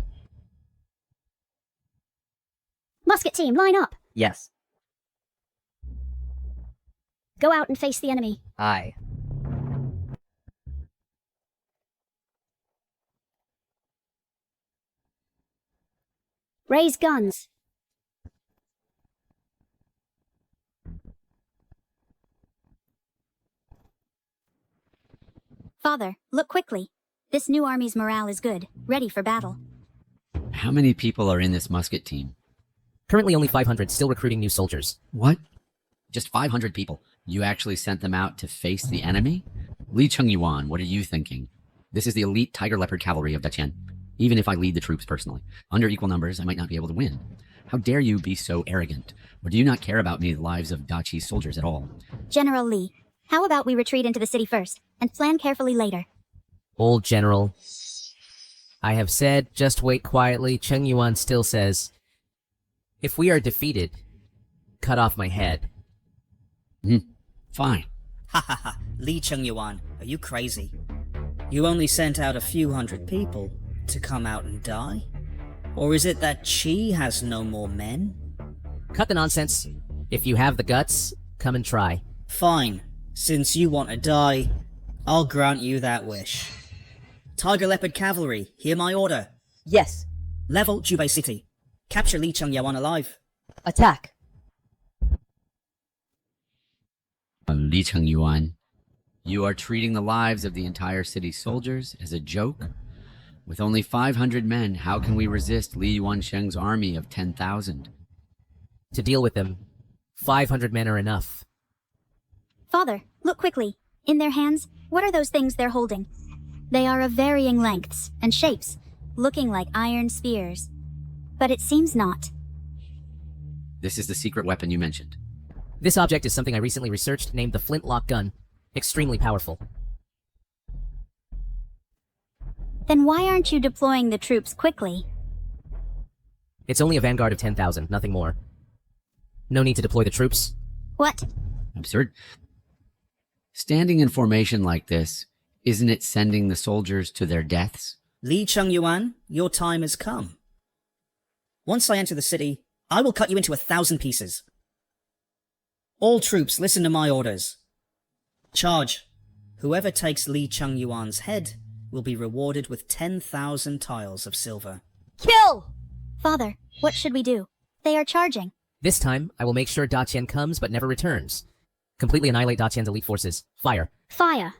Musket team, line up. Yes. Go out and face the enemy. Aye. Raise guns. Father, look quickly. This new army's morale is good, ready for battle. How many people are in this musket team? Currently only 500, still recruiting new soldiers. What? Just 500 people. You actually sent them out to face the enemy? Li Chengyuan, what are you thinking? This is the elite tiger leopard cavalry of Daqian. Even if I lead the troops personally, under equal numbers, I might not be able to win. How dare you be so arrogant? Or do you not care about me, the lives of Daqi's soldiers at all? General Li, how about we retreat into the city first, and plan carefully later? Old General. I have said, just wait quietly. Cheng Yuan still says, if we are defeated, cut off my head. Fine. Ha ha ha, Li Chengyuan, are you crazy? You only sent out a few hundred people to come out and die? Or is it that Qi has no more men? Cut the nonsense. If you have the guts, come and try. Fine. Since you want to die, I'll grant you that wish. Tiger Leopard Cavalry, hear my order. Yes. Level Jubei City. Capture Li Chengyuan alive. Attack. Li Chengyuan, you are treating the lives of the entire city's soldiers as a joke? With only 500 men, how can we resist Li Yuansheng's army of 10,000? To deal with them, 500 men are enough. Father, look quickly. In their hands, what are those things they're holding? They are of varying lengths and shapes, looking like iron spears. But it seems not. This is the secret weapon you mentioned. This object is something I recently researched named the flintlock gun. Extremely powerful. Then why aren't you deploying the troops quickly? It's only a vanguard of 10,000, nothing more. No need to deploy the troops. What? Absurd. Standing in formation like this, isn't it sending the soldiers to their deaths? Li Chengyuan, your time has come. Once I enter the city, I will cut you into 1,000 pieces. All troops, listen to my orders. Charge. Whoever takes Li Chengyuan's head will be rewarded with 10,000 tiles of silver. Kill! Father, what should we do? They are charging. This time, I will make sure Daqian comes but never returns. Completely annihilate Daqian's elite forces. Fire. Fire.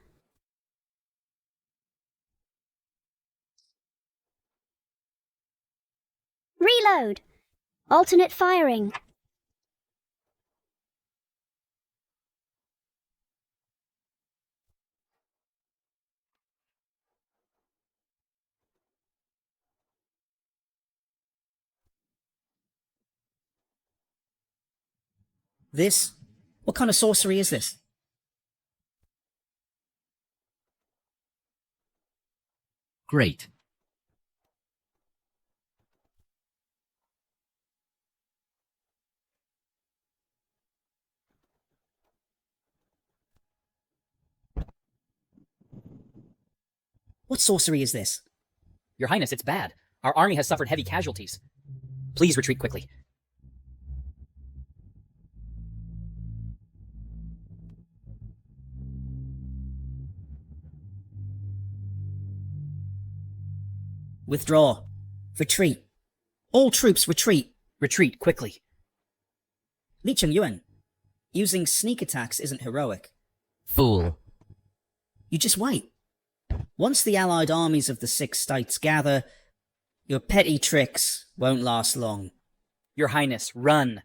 Reload. Alternate firing. This? What kind of sorcery is this? Great. What sorcery is this? Your Highness, it's bad. Our army has suffered heavy casualties. Please retreat quickly. Withdraw. Retreat. All troops retreat. Retreat quickly. Li Chengyuan, using sneak attacks isn't heroic. Fool. You just wait. Once the allied armies of the 6 states gather, your petty tricks won't last long. Your Highness, run.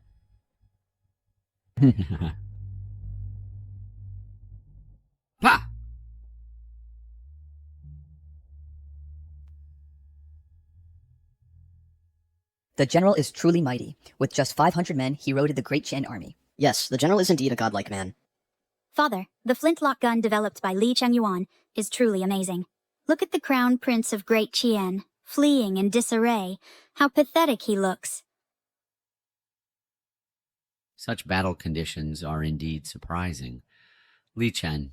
Ha! The general is truly mighty. With just 500 men, he routed the Great Qian army. Yes, the general is indeed a godlike man. Father, the flintlock gun developed by Li Chengyuan is truly amazing. Look at the crown prince of Great Qian, fleeing in disarray. How pathetic he looks. Such battle conditions are indeed surprising. Li Chen.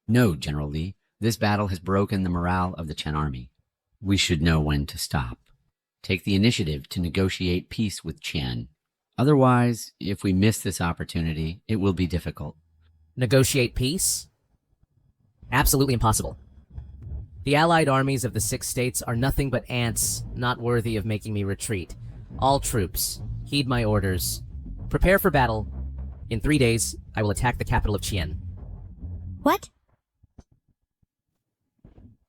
No, General Li. This battle has broken the morale of the Chen army. We should know when to stop. Take the initiative to negotiate peace with Qian. Otherwise, if we miss this opportunity, it will be difficult. Negotiate peace? Absolutely impossible. The allied armies of the 6 states are nothing but ants, not worthy of making me retreat. All troops, heed my orders. Prepare for battle. In 3 days, I will attack the capital of Qian. What?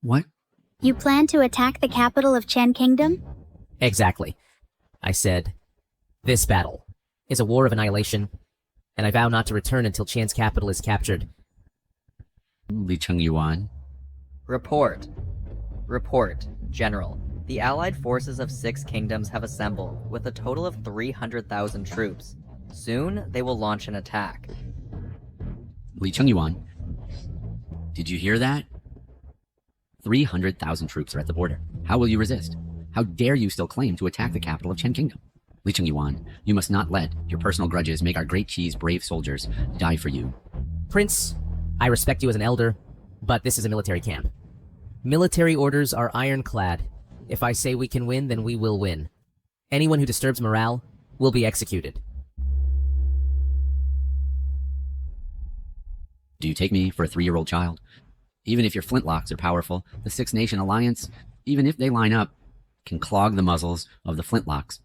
What? You plan to attack the capital of Qian Kingdom? Exactly. I said, this battle is a war of annihilation, and I vow not to return until Qian's capital is captured. Li Chengyuan. Report. Report, General. The allied forces of 6 kingdoms have assembled, with a total of 300,000 troops. Soon, they will launch an attack. Li Chengyuan. Did you hear that? 300,000 troops are at the border. How will you resist? How dare you still claim to attack the capital of Chen Kingdom? Li Chengyuan, you must not let your personal grudges make our great Qi's brave soldiers die for you. Prince, I respect you as an elder, but this is a military camp. Military orders are ironclad. If I say we can win, then we will win. Anyone who disturbs morale will be executed. Do you take me for a 3-year-old child? Even if your flintlocks are powerful, the Six Nation Alliance, even if they line up, can clog the muzzles of the flintlocks.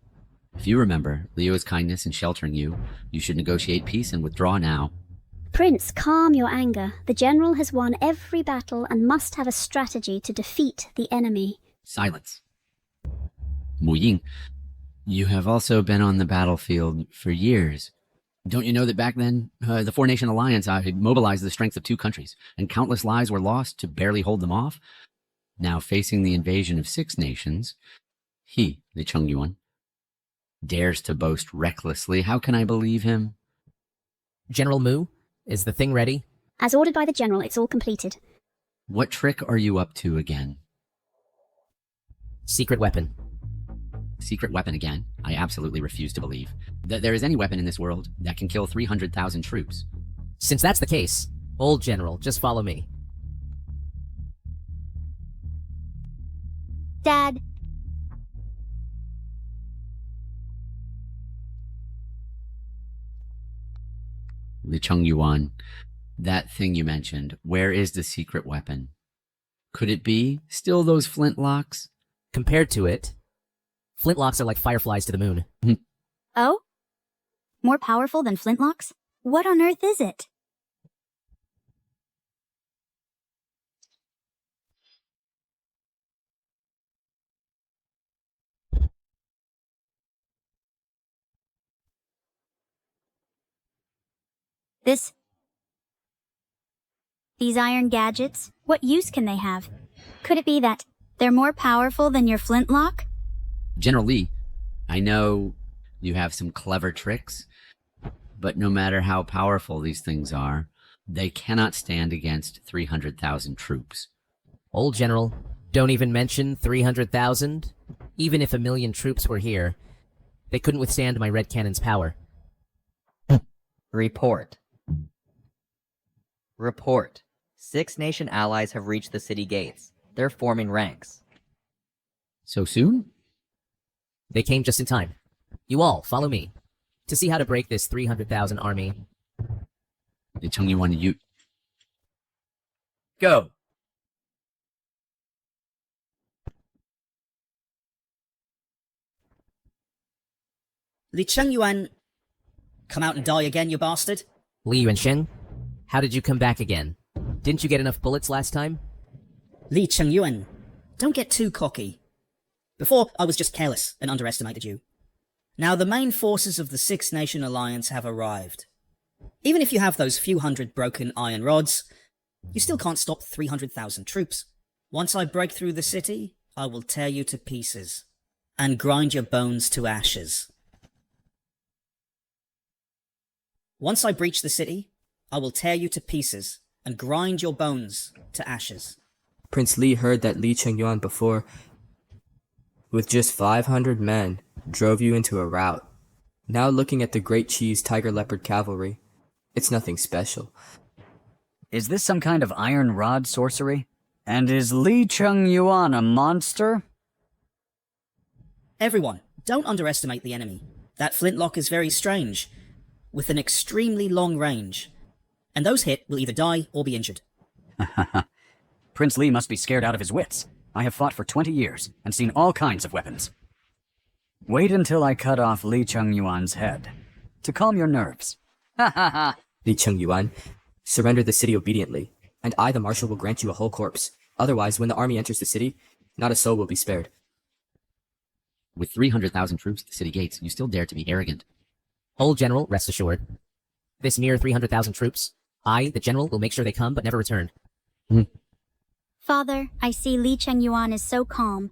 If you remember Leo's kindness in sheltering you, you should negotiate peace and withdraw now. Prince, calm your anger. The general has won every battle and must have a strategy to defeat the enemy. Silence. Mu Ying, you have also been on the battlefield for years. Don't you know that back then, the 4-Nation Alliance mobilized the strength of 2 countries, and countless lives were lost to barely hold them off? Now facing the invasion of 6 nations, he, the Chengyuan, dares to boast recklessly. How can I believe him? General Mu, is the thing ready? As ordered by the general, it's all completed. What trick are you up to again? Secret weapon. Secret weapon again? I absolutely refuse to believe that there is any weapon in this world that can kill 300,000 troops. Since that's the case, old general, just follow me. Dad. Li Chengyuan, that thing you mentioned, where is the secret weapon? Could it be still those flintlocks? Compared to it, flintlocks are like fireflies to the moon. Oh? More powerful than flintlocks? What on earth is it? These iron gadgets, what use can they have? Could it be that they're more powerful than your flintlock? General Li, I know you have some clever tricks, but no matter how powerful these things are, they cannot stand against 300,000 troops. Old general, don't even mention 300,000. Even if 1,000,000 troops were here, they couldn't withstand my red cannon's power. Report. Report. 6 nation allies have reached the city gates. They're forming ranks. So soon? They came just in time. You all, follow me. To see how to break this 300,000 army. Li Chengyuan, you... Go! Li Chengyuan, come out and die again, you bastard. Li Yuansheng, how did you come back again? Didn't you get enough bullets last time? Li Chengyuan, don't get too cocky. Before, I was just careless and underestimated you. Now the main forces of the 6 Nation Alliance have arrived. Even if you have those few hundred broken iron rods, you still can't stop 300,000 troops. Once I break through the city, I will tear you to pieces and grind your bones to ashes. Once I breach the city, I will tear you to pieces and grind your bones to ashes. Prince Li heard that Li Chengyuan before, with just 500 men, drove you into a rout. Now looking at the Great Qi's Tiger Leopard cavalry, it's nothing special. Is this some kind of iron rod sorcery? And is Li Chengyuan a monster? Everyone, don't underestimate the enemy. That flintlock is very strange, with an extremely long range, and those hit will either die or be injured. Prince Li must be scared out of his wits. I have fought for 20 years and seen all kinds of weapons. Wait until I cut off Li Chengyuan's head, to calm your nerves. Ha ha ha! Li Chengyuan, surrender the city obediently, and I, the marshal, will grant you a whole corpse. Otherwise, when the army enters the city, not a soul will be spared. With 300,000 troops at the city gates, you still dare to be arrogant. Old general, rest assured. This mere 300,000 troops. I, the general, will make sure they come but never return. Father, I see Li Chengyuan is so calm.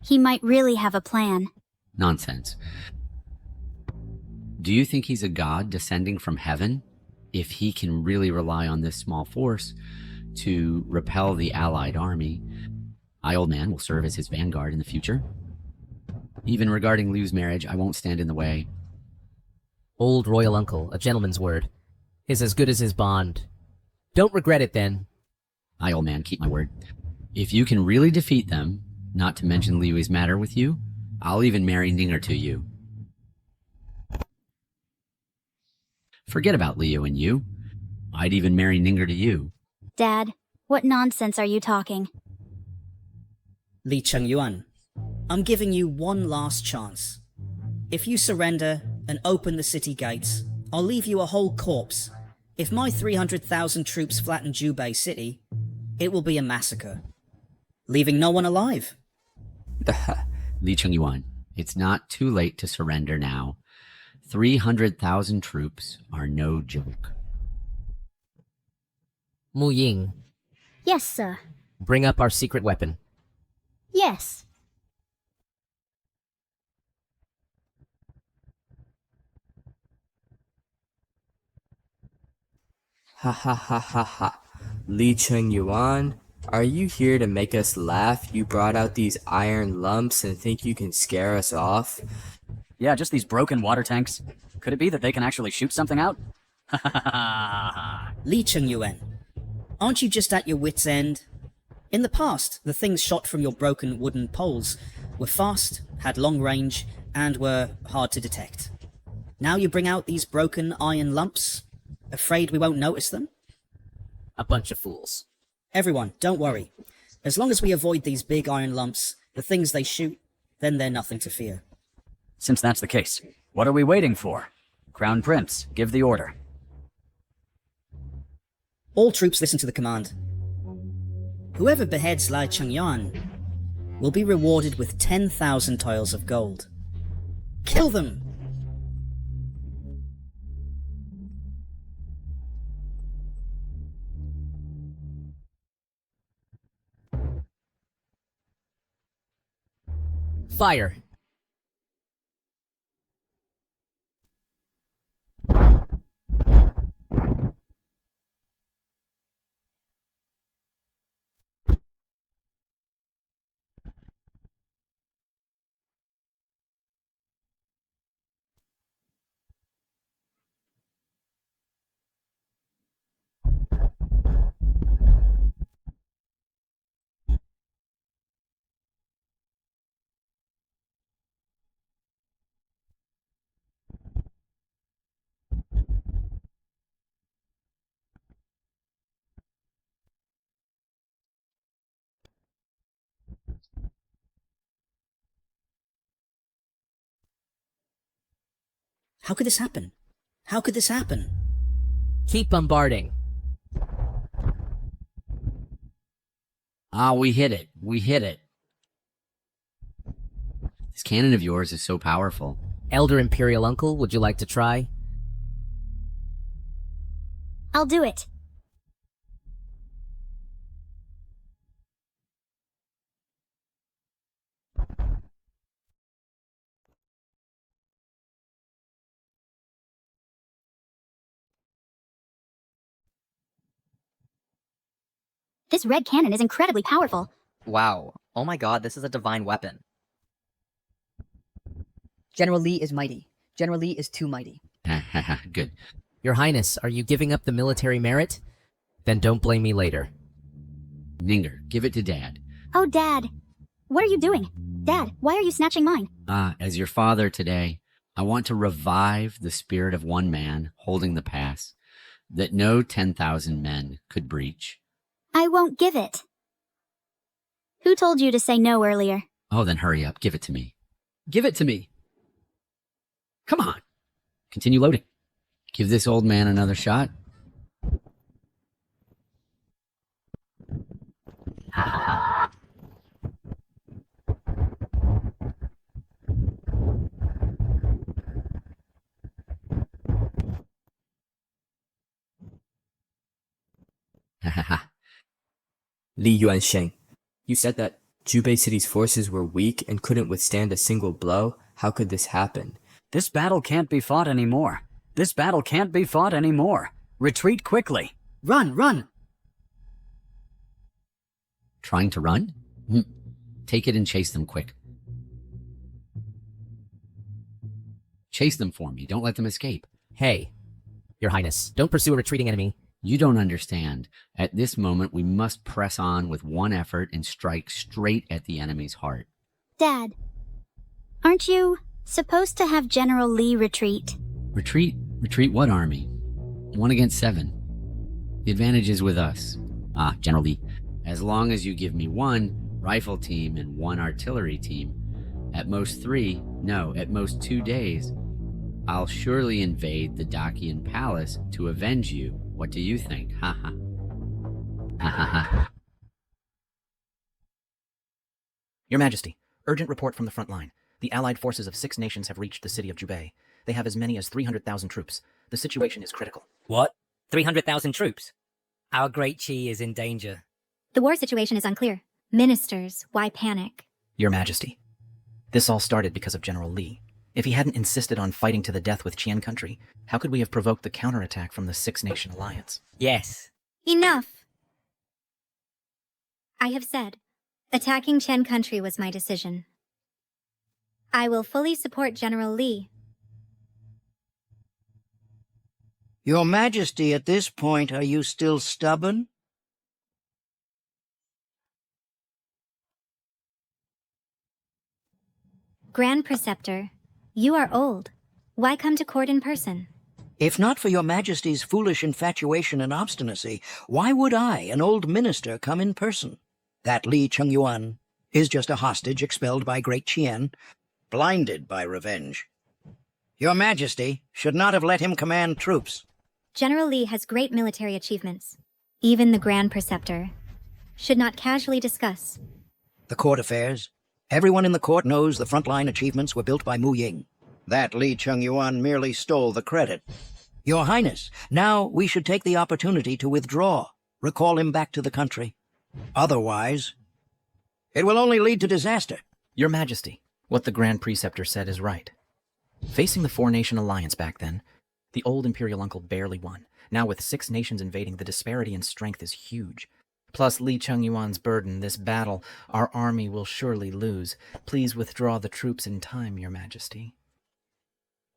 He might really have a plan. Nonsense. Do you think he's a god descending from heaven? If he can really rely on this small force to repel the allied army, I, old man, will serve as his vanguard in the future. Even regarding Liu's marriage, I won't stand in the way. Old royal uncle, a gentleman's word, is as good as his bond. Don't regret it then. I, old man, keep my word. If you can really defeat them, not to mention Liu's matter with you, I'll even marry Ninger to you. Forget about Liu and you. I'd even marry Ninger to you. Dad, what nonsense are you talking? Li Chengyuan, I'm giving you one last chance. If you surrender and open the city gates, I'll leave you a whole corpse. If my 300,000 troops flatten Jubei City, it will be a massacre, leaving no one alive. Li Chengyuan, it's not too late to surrender now. 300,000 troops are no joke. Mu Ying, Yes, sir. bring up our secret weapon. Yes. Ha ha ha ha ha. Li Chengyuan, are you here to make us laugh? You brought out these iron lumps and think you can scare us off? Yeah, just these broken water tanks. Could it be that they can actually shoot something out? Li Chengyuan, aren't you just at your wit's end? In the past, the things shot from your broken wooden poles were fast, had long range, and were hard to detect. Now you bring out these broken iron lumps? Afraid we won't notice them? A bunch of fools. Everyone, don't worry. As long as we avoid these big iron lumps, the things they shoot, then they're nothing to fear. Since that's the case, what are we waiting for? Crown Prince, give the order. All troops listen to the command. Whoever beheads Li Chengyuan will be rewarded with 10,000 tiles of gold. Kill them! Fire! How could this happen? How could this happen? Keep bombarding. Ah, we hit it. We hit it. This cannon of yours is so powerful. Elder Imperial Uncle, would you like to try? I'll do it. This red cannon is incredibly powerful. Wow. Oh my god, this is a divine weapon. General Li is mighty. General Li is too mighty. Good. Your Highness, are you giving up the military merit? Then don't blame me later. Ninger, give it to Dad. Oh, Dad. What are you doing? Dad, why are you snatching mine? As your father today, I want to revive the spirit of one man holding the pass that no 10,000 men could breach. I won't give it. Who told you to say no earlier? Oh, then hurry up. Give it to me. Give it to me. Come on. Continue loading. Give this old man another shot. Li Yuansheng, you said that Jubei City's forces were weak and couldn't withstand a single blow. How could this happen? This battle can't be fought anymore. This battle can't be fought anymore. Retreat quickly. Run, run! Trying to run? Take it and chase them quick. Chase them for me. Don't let them escape. Hey, Your Highness, don't pursue a retreating enemy. You don't understand. At this moment, we must press on with one effort and strike straight at the enemy's heart. Dad, aren't you supposed to have General Li retreat? Retreat? Retreat what army? 1 against 7. The advantage is with us. General Li. As long as you give me 1 rifle team and 1 artillery team, at most 3, no, at most 2 days, I'll surely invade the Dacian palace to avenge you. What do you think? Ha ha. Ha ha ha. Your Majesty, urgent report from the front line. The allied forces of 6 nations have reached the city of Jubei. They have as many as 300,000 troops. The situation is critical. What? 300,000 troops? Our great Qi is in danger. The war situation is unclear. Ministers, why panic? Your Majesty, this all started because of General Li. If he hadn't insisted on fighting to the death with Qian country, how could we have provoked the counterattack from the 6-nation alliance? Yes. Enough! I have said, attacking Qian country was my decision. I will fully support General Li. Your Majesty, at this point, are you still stubborn? Grand Preceptor, you are old. Why come to court in person? If not for your Majesty's foolish infatuation and obstinacy, why would I, an old minister, come in person? That Li Chengyuan is just a hostage expelled by Great Qian, blinded by revenge. Your Majesty should not have let him command troops. General Li has great military achievements. Even the Grand Preceptor should not casually discuss. The court affairs. Everyone in the court knows the frontline achievements were built by Mu Ying. That Li Chengyuan merely stole the credit. Your Highness, now we should take the opportunity to withdraw, recall him back to the country. Otherwise, it will only lead to disaster. Your Majesty, what the Grand Preceptor said is right. Facing the 4-nation alliance back then, the old imperial uncle barely won. Now with 6 nations invading, the disparity in strength is huge. Plus Li Chengyuan's burden, this battle, our army will surely lose. Please withdraw the troops in time, Your Majesty.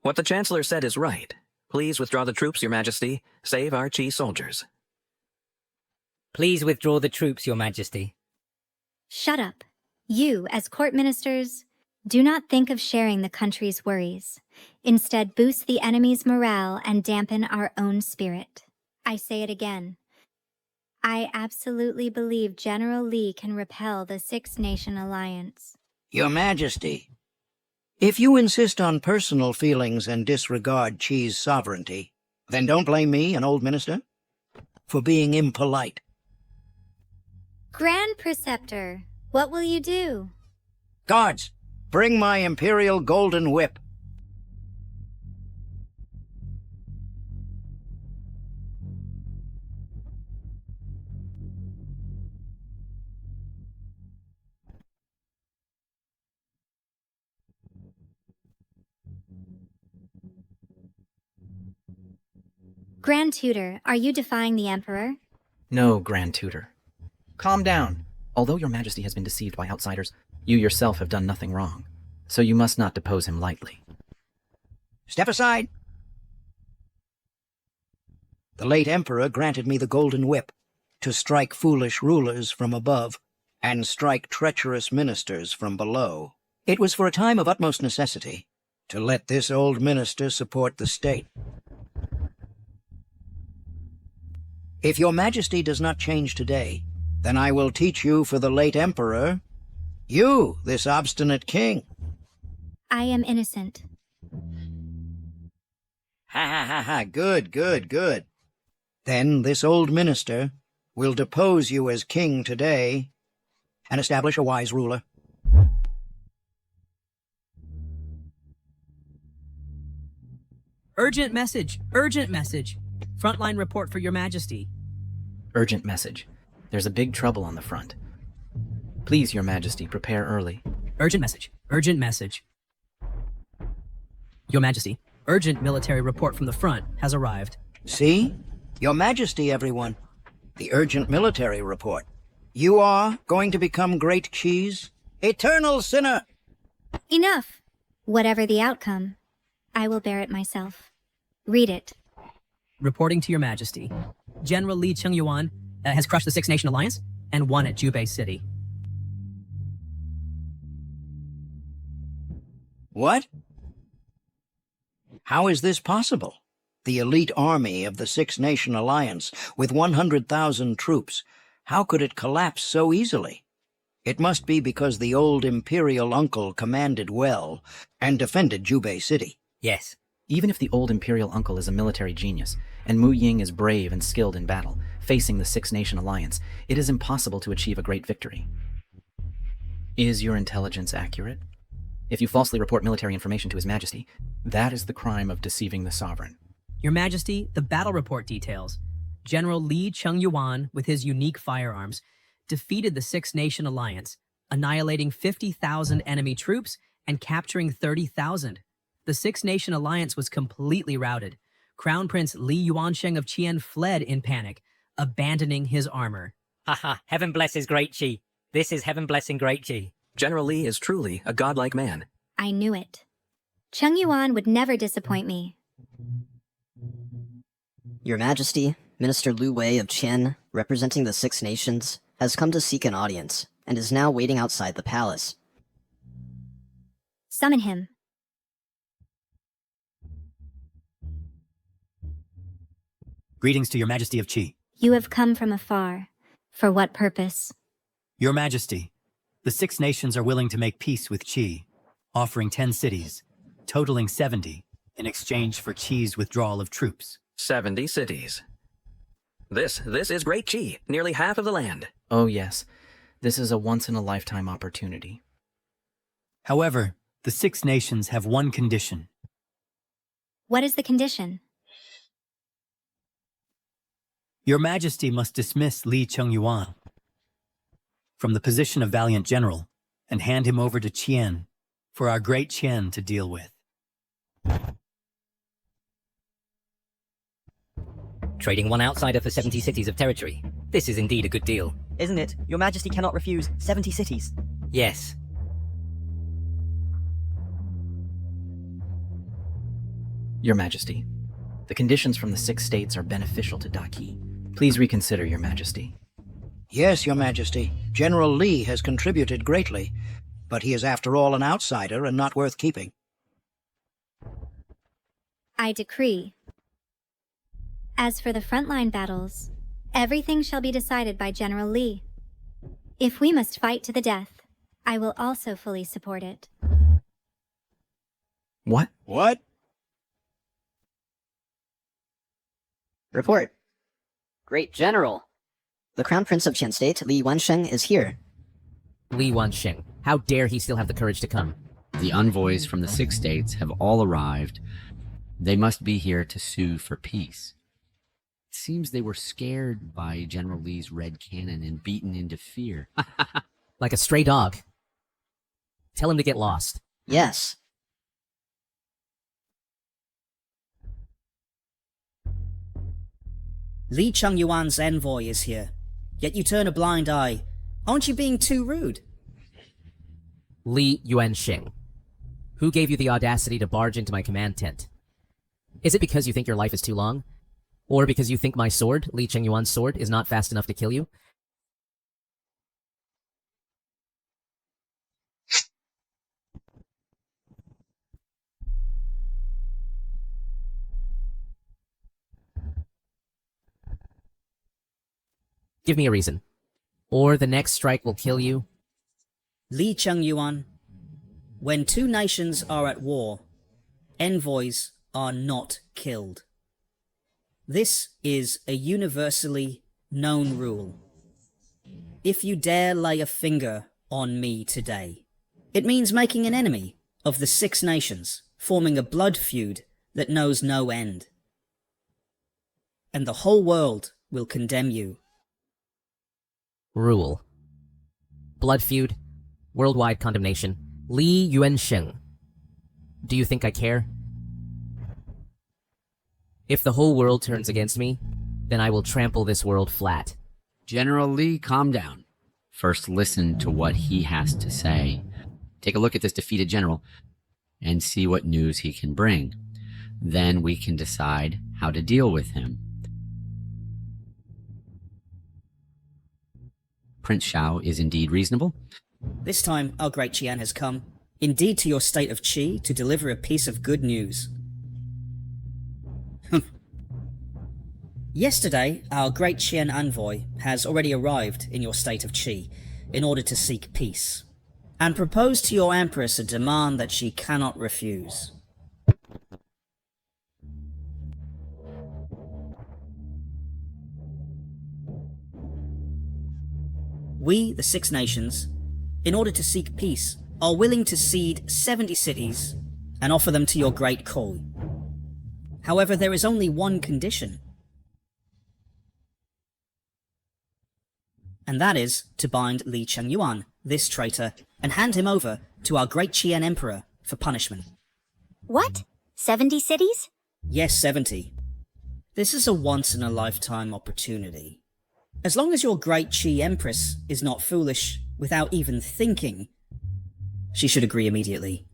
What the Chancellor said is right. Please withdraw the troops, Your Majesty. Save our Qi soldiers. Please withdraw the troops, Your Majesty. Shut up. You, as court ministers, do not think of sharing the country's worries. Instead, boost the enemy's morale and dampen our own spirit. I say it again. I absolutely believe General Li can repel the 6-nation alliance. Your Majesty, if you insist on personal feelings and disregard Qi's sovereignty, then don't blame me, an old minister, for being impolite. Grand Preceptor, what will you do? Guards, bring my imperial golden whip. Grand Tutor, are you defying the Emperor? No, Grand Tutor. Calm down. Although Your Majesty has been deceived by outsiders, you yourself have done nothing wrong. So you must not depose him lightly. Step aside. The late Emperor granted me the golden whip to strike foolish rulers from above and strike treacherous ministers from below. It was for a time of utmost necessity to let this old minister support the state. If Your Majesty does not change today, then I will teach you for the late Emperor, you, this obstinate king. I am innocent. Ha ha ha ha, good, good, good. Then this old minister will depose you as king today and establish a wise ruler. Urgent message! Urgent message! Frontline report for Your Majesty. Urgent message. There's a big trouble on the front. Please, Your Majesty, prepare early. Urgent message. Urgent message. Your Majesty, urgent military report from the front has arrived. See? Your Majesty, everyone. The urgent military report. You are going to become great cheese? Eternal sinner! Enough! Whatever the outcome, I will bear it myself. Read it. Reporting to Your Majesty, General Li Chengyuan has crushed the Six Nation Alliance and won at Jubei City. What? How is this possible? The elite army of the Six Nation Alliance, with 100,000 troops, how could it collapse so easily? It must be because the old imperial uncle commanded well and defended Jubei City. Yes. Even if the old imperial uncle is a military genius, and Mu Ying is brave and skilled in battle, facing the Six Nation Alliance, it is impossible to achieve a great victory. Is your intelligence accurate? If you falsely report military information to His Majesty, that is the crime of deceiving the sovereign. Your Majesty, the battle report details. General Li Chengyuan, with his unique firearms, defeated the Six Nation Alliance, annihilating 50,000 enemy troops and capturing 30,000. The Six Nation Alliance was completely routed. Crown Prince Li Yuansheng of Qian fled in panic, abandoning his armor. Haha, heaven blesses Great Qi. This is heaven blessing Great Qi. General Li is truly a godlike man. I knew it. Chengyuan would never disappoint me. Your Majesty, Minister Lu Wei of Qian, representing the Six Nations, has come to seek an audience, and is now waiting outside the palace. Summon him. Greetings to Your Majesty of Qi. You have come from afar. For what purpose? Your Majesty, the Six Nations are willing to make peace with Qi, offering 10 cities, totaling 70, in exchange for Qi's withdrawal of troops. 70 cities. This is Great Qi, nearly half of the land. Oh yes, this is a once-in-a-lifetime opportunity. However, the Six Nations have one condition. What is the condition? Your Majesty must dismiss Li Chengyuan from the position of valiant general and hand him over to Qian for our great Qian to deal with. Trading one outsider for 70 cities of territory. This is indeed a good deal. Isn't it? Your Majesty cannot refuse 70 cities. Yes. Your Majesty, the conditions from the Six States are beneficial to Daqi. Please reconsider, Your Majesty. Yes, Your Majesty. General Li has contributed greatly, but he is after all an outsider and not worth keeping. I decree. As for the frontline battles, everything shall be decided by General Li. If we must fight to the death, I will also fully support it. What? What? Report. Great General. The Crown Prince of Qian State, Li Yuansheng, is here. Li Yuansheng. How dare he still have the courage to come? The envoys from the Six States have all arrived. They must be here to sue for peace. It seems they were scared by General Li's red cannon and beaten into fear. Like a stray dog. Tell him to get lost. Yes. Li Chengyuan's envoy is here, yet you turn a blind eye. Aren't you being too rude? Li Yuansheng. Who gave you the audacity to barge into my command tent? Is it because you think your life is too long? Or because you think my sword, Li Chengyuan's sword, is not fast enough to kill you? Give me a reason. Or the next strike will kill you. Li Chengyuan, when two nations are at war, envoys are not killed. This is a universally known rule. If you dare lay a finger on me today, it means making an enemy of the Six Nations, forming a blood feud that knows no end. And the whole world will condemn you. Rule. Blood feud. Worldwide condemnation. Li Yuansheng. Do you think I care? If the whole world turns against me, then I will trample this world flat. General Li, calm down. First, listen to what he has to say. Take a look at this defeated general and see what news he can bring. Then we can decide how to deal with him. Prince Xiao is indeed reasonable. This time, our great Qian has come, indeed to your state of Qi, to deliver a piece of good news. Yesterday, our great Qian envoy has already arrived in your state of Qi in order to seek peace, and proposed to your Empress a demand that she cannot refuse. We, the Six Nations, in order to seek peace, are willing to cede 70 cities and offer them to your great Kui. However, there is only one condition, and that is to bind Li Chengyuan, this traitor, and hand him over to our great Qian Emperor for punishment. What? 70 cities? Yes, 70. This is a once-in-a-lifetime opportunity. As long as your great Qi Empress is not foolish without even thinking, she should agree immediately.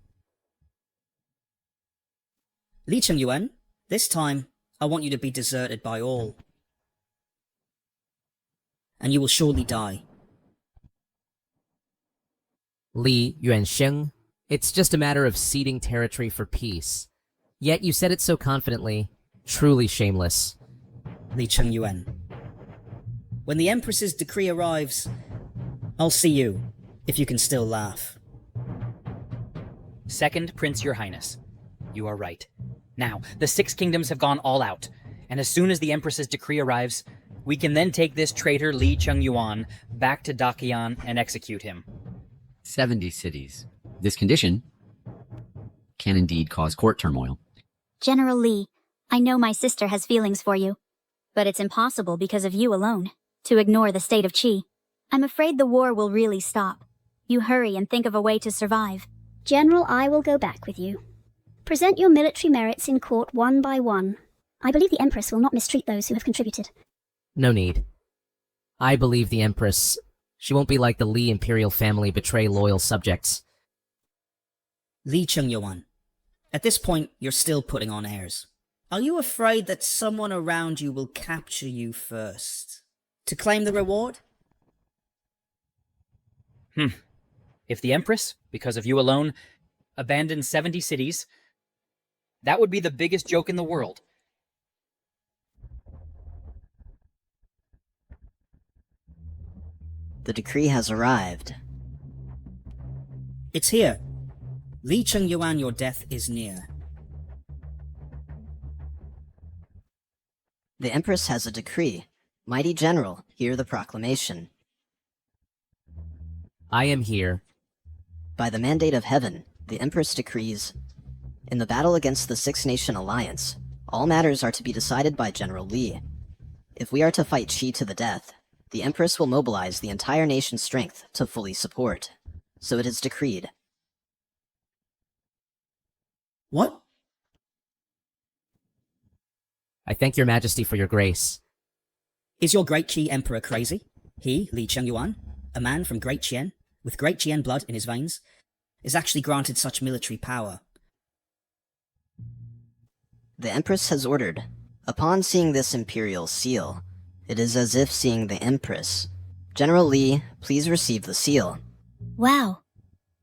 Li Chengyuan, this time I want you to be deserted by all, and you will surely die. Li Yuansheng, it's just a matter of ceding territory for peace. Yet you said it so confidently, truly shameless. Li Chengyuan, when the Empress's decree arrives, I'll see you, if you can still laugh. Second Prince, Your Highness. You are right. Now, the Six Kingdoms have gone all out, and as soon as the Empress's decree arrives, we can then take this traitor Li Chengyuan back to Daqian and execute him. 70 cities. This condition can indeed cause court turmoil. General Li, I know my sister has feelings for you, but it's impossible because of you alone to ignore the state of Qi. I'm afraid the war will really stop. You hurry and think of a way to survive. General, I will go back with you. Present your military merits in court one by one. I believe the Empress will not mistreat those who have contributed. No need. I believe the Empress. She won't be like the Li imperial family betray loyal subjects. Li Chengyuan, at this point you're still putting on airs. Are you afraid that someone around you will capture you first, to claim the reward? If the Empress, because of you alone, abandoned 70 cities, that would be the biggest joke in the world. The decree has arrived. It's here. Li Chengyuan, your death is near. The Empress has a decree. Mighty General, hear the proclamation. I am here. By the mandate of heaven, the Empress decrees, in the battle against the Six Nation Alliance, all matters are to be decided by General Li. If we are to fight Qi to the death, the Empress will mobilize the entire nation's strength to fully support. So it is decreed. What? I thank your majesty for your grace. Is your great Qi Emperor crazy? He, Li Chengyuan, a man from Great Qian, with Great Qian blood in his veins, is actually granted such military power. The Empress has ordered, upon seeing this imperial seal, it is as if seeing the Empress. General Li, please receive the seal. Wow.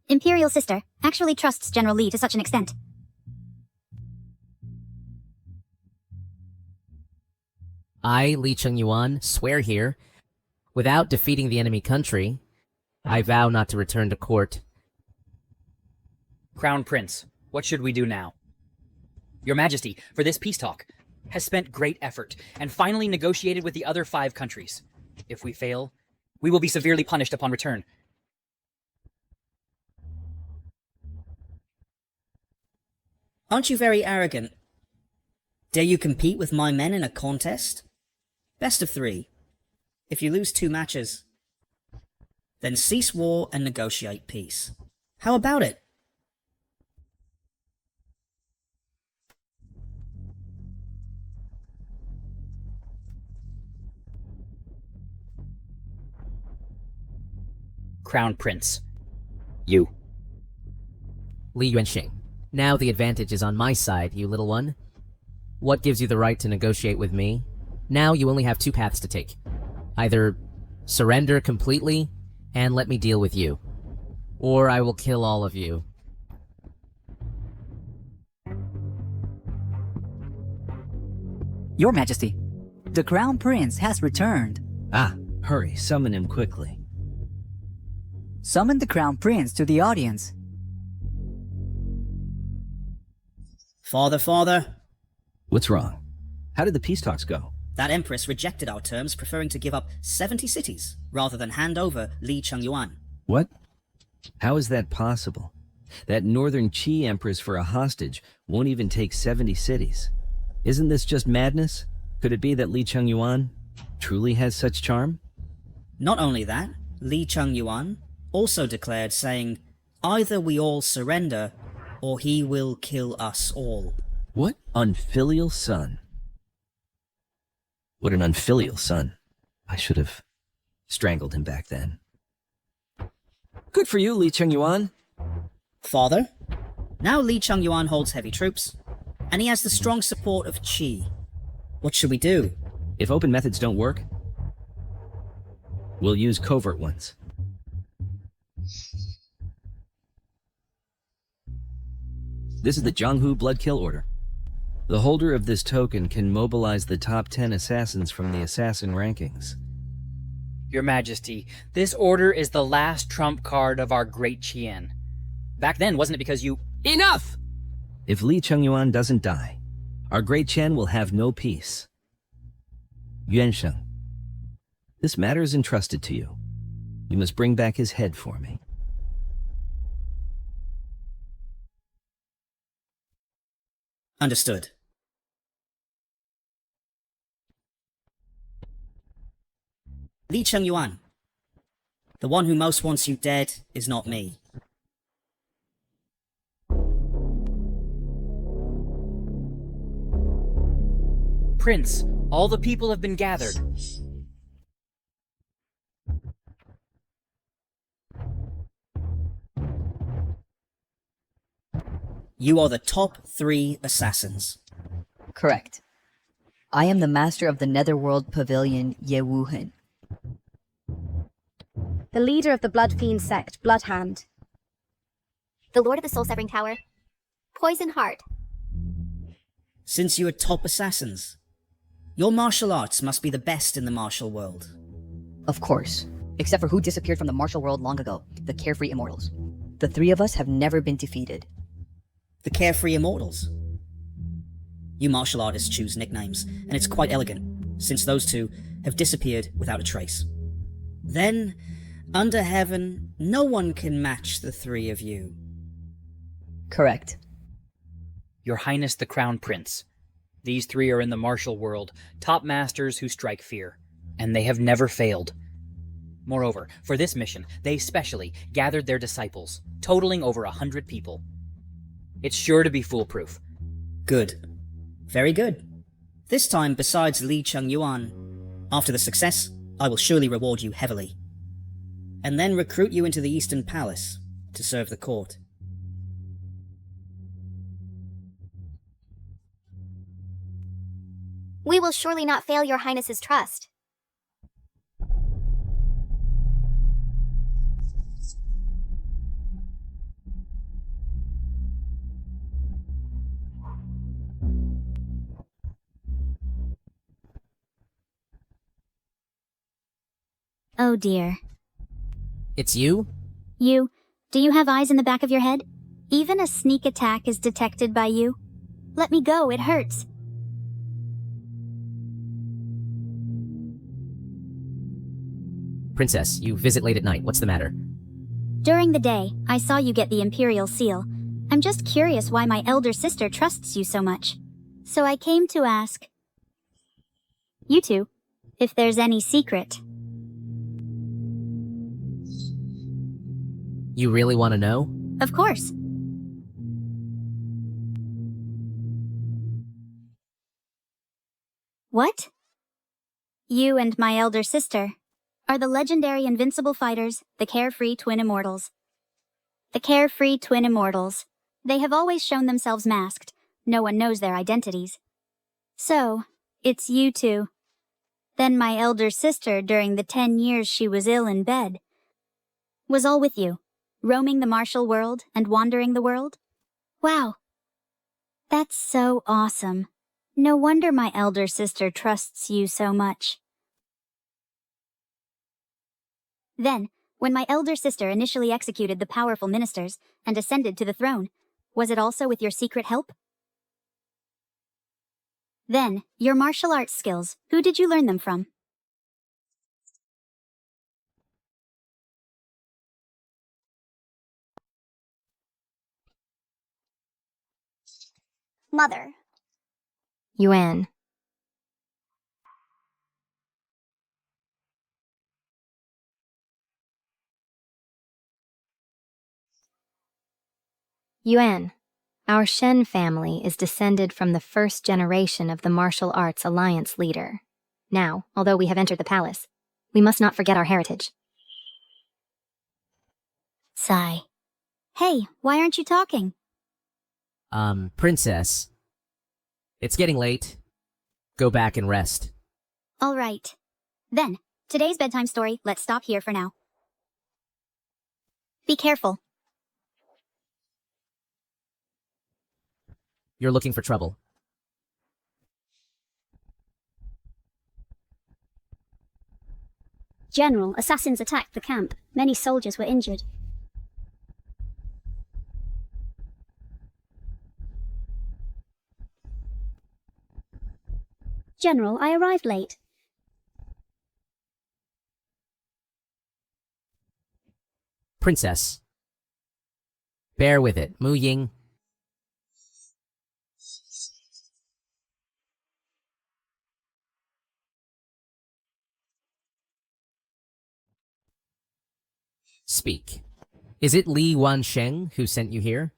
Imperial Sister actually trusts General Li to such an extent. I, Li Chengyuan, swear here, without defeating the enemy country, I vow not to return to court. Crown Prince, what should we do now? Your Majesty, for this peace talk, has spent great effort and finally negotiated with the other 5 countries. If we fail, we will be severely punished upon return. Aren't you very arrogant? Dare you compete with my men in a contest? Best of 3. If you lose 2 matches, Then cease war and negotiate peace. How about it? Crown Prince. You. Li Yuanxing. Now the advantage is on my side, you little one. What gives you the right to negotiate with me? Now you only have two paths to take. Either surrender completely and let me deal with you, or I will kill all of you. Your Majesty, the Crown Prince has returned. Ah, hurry, summon him quickly. Summon the Crown Prince to the audience. Father. What's wrong? How did the peace talks go? That empress rejected our terms, preferring to give up 70 cities, rather than hand over Li Chengyuan. What? How is that possible? That northern Qi empress for a hostage won't even take 70 cities. Isn't this just madness? Could it be that Li Chengyuan truly has such charm? Not only that, Li Chengyuan also declared, saying, either we all surrender, or he will kill us all. What unfilial son? What an unfilial son. I should have strangled him back then. Good for you, Li Chengyuan. Father, now Li Chengyuan holds heavy troops, and he has the strong support of Qi. What should we do? If open methods don't work, we'll use covert ones. This is the Jianghu Blood Kill Order. The holder of this token can mobilize the top 10 assassins from the assassin rankings. Your Majesty, this order is the last trump card of our great Qian. Back then, wasn't it because you— Enough! If Li Chengyuan doesn't die, our great Qian will have no peace. Yuansheng, this matter is entrusted to you. You must bring back his head for me. Understood. Li Chengyuan, the one who most wants you dead is not me. Prince, all the people have been gathered. You are the top 3 assassins. Correct. I am the master of the Netherworld Pavilion, Ye Wuhen. The leader of the Blood Fiend sect, Bloodhand. The Lord of the Soul-Severing Tower, Poison Heart. Since you are top assassins, your martial arts must be the best in the martial world. Of course. Except for who disappeared from the martial world long ago, the Carefree Immortals. The 3 of us have never been defeated. The Carefree Immortals. You martial artists choose nicknames, and it's quite elegant, since those 2 have disappeared without a trace. Then, under heaven, no one can match the 3 of you. Correct. Your Highness the Crown Prince. These 3 are in the martial world, top masters who strike fear, and they have never failed. Moreover, for this mission, they specially gathered their disciples, totaling over 100 people. It's sure to be foolproof. Good. Very good. This time, besides Li Chengyuan, after the success, I will surely reward you heavily. And then recruit you into the Eastern Palace to serve the court. We will surely not fail your Highness's trust. Oh dear. It's you? You, do you have eyes in the back of your head? Even a sneak attack is detected by you. Let me go, it hurts. Princess, you visit late at night. What's the matter? During the day, I saw you get the Imperial Seal. I'm just curious why my elder sister trusts you so much. So I came to ask you two if there's any secret. You really want to know? Of course. What? You and my elder sister are the legendary invincible fighters, the Carefree Twin Immortals. The Carefree Twin Immortals. They have always shown themselves masked. No one knows their identities. So, it's you two. Then my elder sister, during the 10 years she was ill in bed, was all with you, roaming the martial world and wandering the world? Wow. That's so awesome. No wonder my elder sister trusts you so much. Then, when my elder sister initially executed the powerful ministers and ascended to the throne, was it also with your secret help? Then, your martial arts skills, who did you learn them from? Mother. Yuan. Yuan, our Shen family is descended from the first generation of the martial arts alliance leader. Now, although we have entered the palace, we must not forget our heritage. Sigh. Hey, why aren't you talking? Princess. It's getting late. Go back and rest. All right. Then, today's bedtime story, let's stop here for now. Be careful. You're looking for trouble. General, assassins attacked the camp. Many soldiers were injured. General, I arrived late. Princess. Bear with it, Mu Ying. Speak. Is it Li Wansheng who sent you here?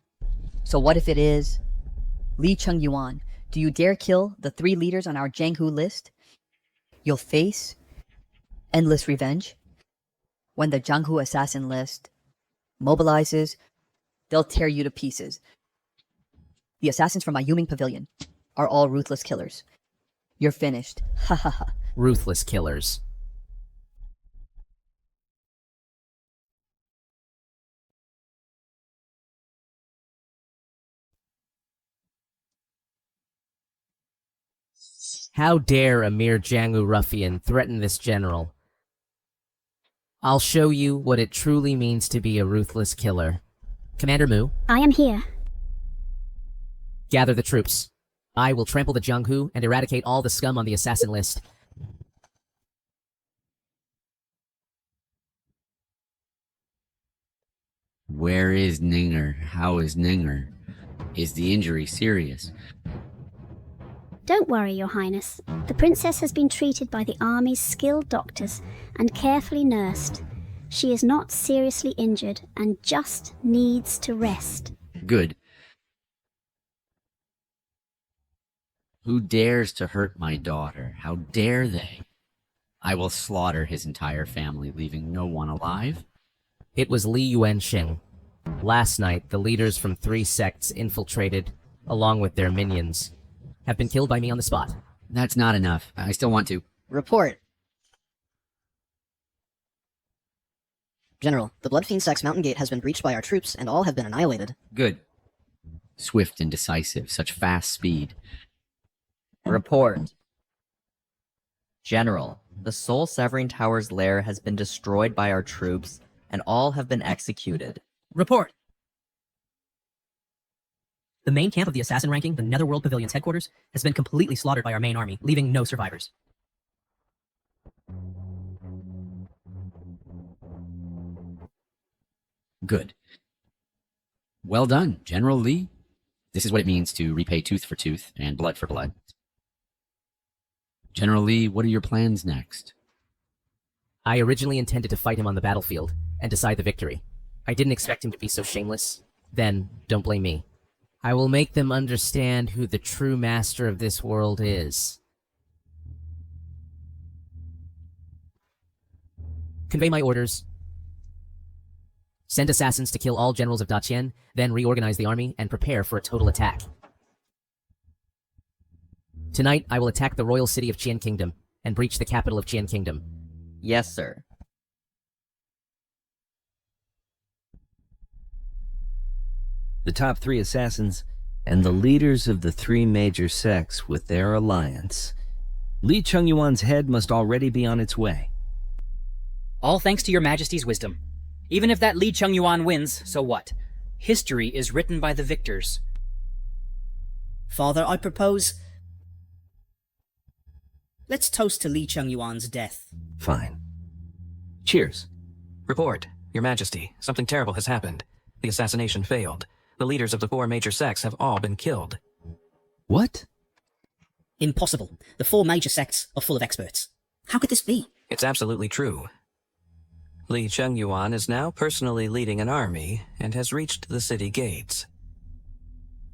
So what if it is Li Chengyuan? Do you dare kill the 3 leaders on our Jianghu list? You'll face endless revenge. When the Jianghu assassin list mobilizes, they'll tear you to pieces. The assassins from my Yuming pavilion are all ruthless killers. You're finished. Ha ha ha. Ruthless killers. How dare a mere Jianghu ruffian threaten this general? I'll show you what it truly means to be a ruthless killer. Commander Mu. I am here. Gather the troops. I will trample the Jianghu and eradicate all the scum on the assassin list. Where is Ninger? How is Ninger? Is the injury serious? Don't worry, Your Highness. The princess has been treated by the army's skilled doctors and carefully nursed. She is not seriously injured and just needs to rest. Good. Who dares to hurt my daughter? How dare they? I will slaughter his entire family, leaving no one alive. It was Li Yuanxing. Last night, the leaders from 3 sects infiltrated, along with their minions, have been killed by me on the spot. That's not enough. I still want to. Report. General, the Blood Fiend sect's mountain gate has been breached by our troops, and all have been annihilated. Good. Swift and decisive, such fast speed. Report. General, the Soul Severing Tower's lair has been destroyed by our troops, and all have been executed. Report. The main camp of the assassin ranking, the Netherworld Pavilion's headquarters, has been completely slaughtered by our main army, leaving no survivors. Good. Well done, General Li. This is what it means to repay tooth for tooth and blood for blood. General Li, what are your plans next? I originally intended to fight him on the battlefield and decide the victory. I didn't expect him to be so shameless. Then, don't blame me. I will make them understand who the true master of this world is. Convey my orders. Send assassins to kill all generals of Daqin, then reorganize the army and prepare for a total attack. Tonight, I will attack the royal city of Qian Kingdom and breach the capital of Qian Kingdom. Yes, sir. The top 3 assassins and the leaders of the 3 major sects with their alliance. Li Chengyuan's head must already be on its way. All thanks to your majesty's wisdom. Even if that Li Chengyuan wins, so what? History is written by the victors. Father, I propose... let's toast to Li Chengyuan's death. Fine. Cheers. Report, Your Majesty. Something terrible has happened. The assassination failed. The leaders of the 4 major sects have all been killed. What? Impossible. The 4 major sects are full of experts. How could this be? It's absolutely true. Li Chengyuan is now personally leading an army and has reached the city gates.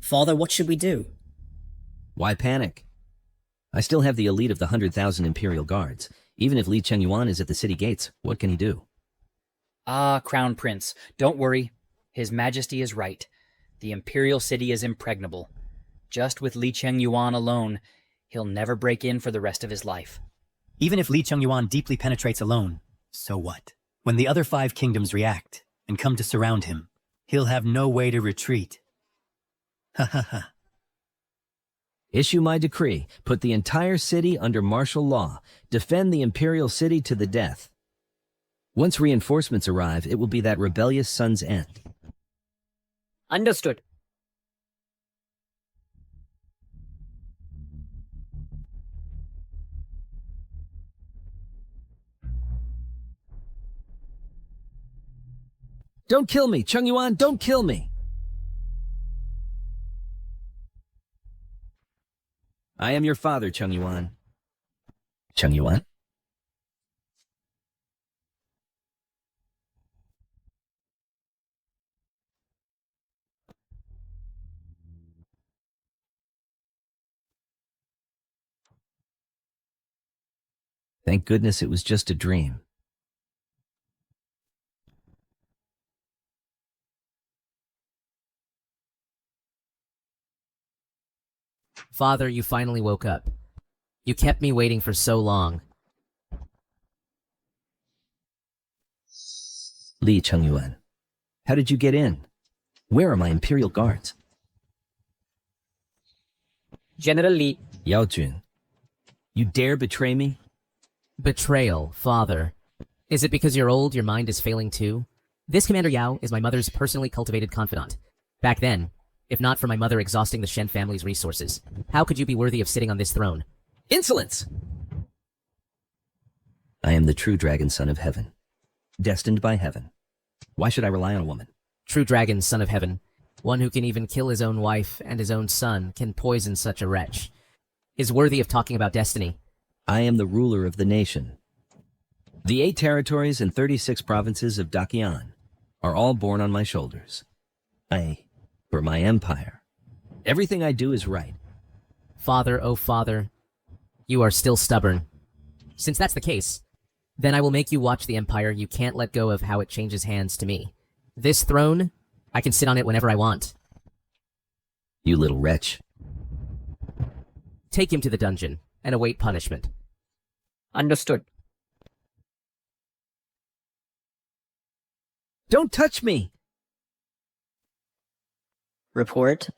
Father, what should we do? Why panic? I still have the elite of the 100,000 Imperial Guards. Even if Li Chengyuan is at the city gates, what can he do? Ah, Crown Prince, don't worry. His Majesty is right. The Imperial City is impregnable. Just with Li Chengyuan alone, he'll never break in for the rest of his life. Even if Li Chengyuan deeply penetrates alone, so what? When the other 5 kingdoms react and come to surround him, he'll have no way to retreat. Ha ha ha. Issue my decree. Put the entire city under martial law. Defend the Imperial City to the death. Once reinforcements arrive, it will be that rebellious son's end. Understood. Don't kill me, Chengyuan, don't kill me! I am your father, Chengyuan. Chengyuan? Thank goodness it was just a dream. Father, you finally woke up. You kept me waiting for so long. Li Chengyuan, how did you get in? Where are my Imperial Guards? General Li. Yao Jun, you dare betray me? Betrayal, Father. Is it because you're old, your mind is failing too? This Commander Yao is my mother's personally cultivated confidant. Back then, if not for my mother exhausting the Shen family's resources, how could you be worthy of sitting on this throne? Insolence! I am the true dragon son of heaven, destined by heaven. Why should I rely on a woman? True dragon, son of heaven. One who can even kill his own wife and his own son can poison such a wretch. Is worthy of talking about destiny. I am the ruler of the nation. The 8 territories and 36 provinces of Daqin are all borne on my shoulders. For my empire. Everything I do is right. Father, oh father, you are still stubborn. Since that's the case, then I will make you watch the empire you can't let go of how it changes hands to me. This throne, I can sit on it whenever I want. You little wretch. Take him to the dungeon and await punishment. Understood. Don't touch me! Report.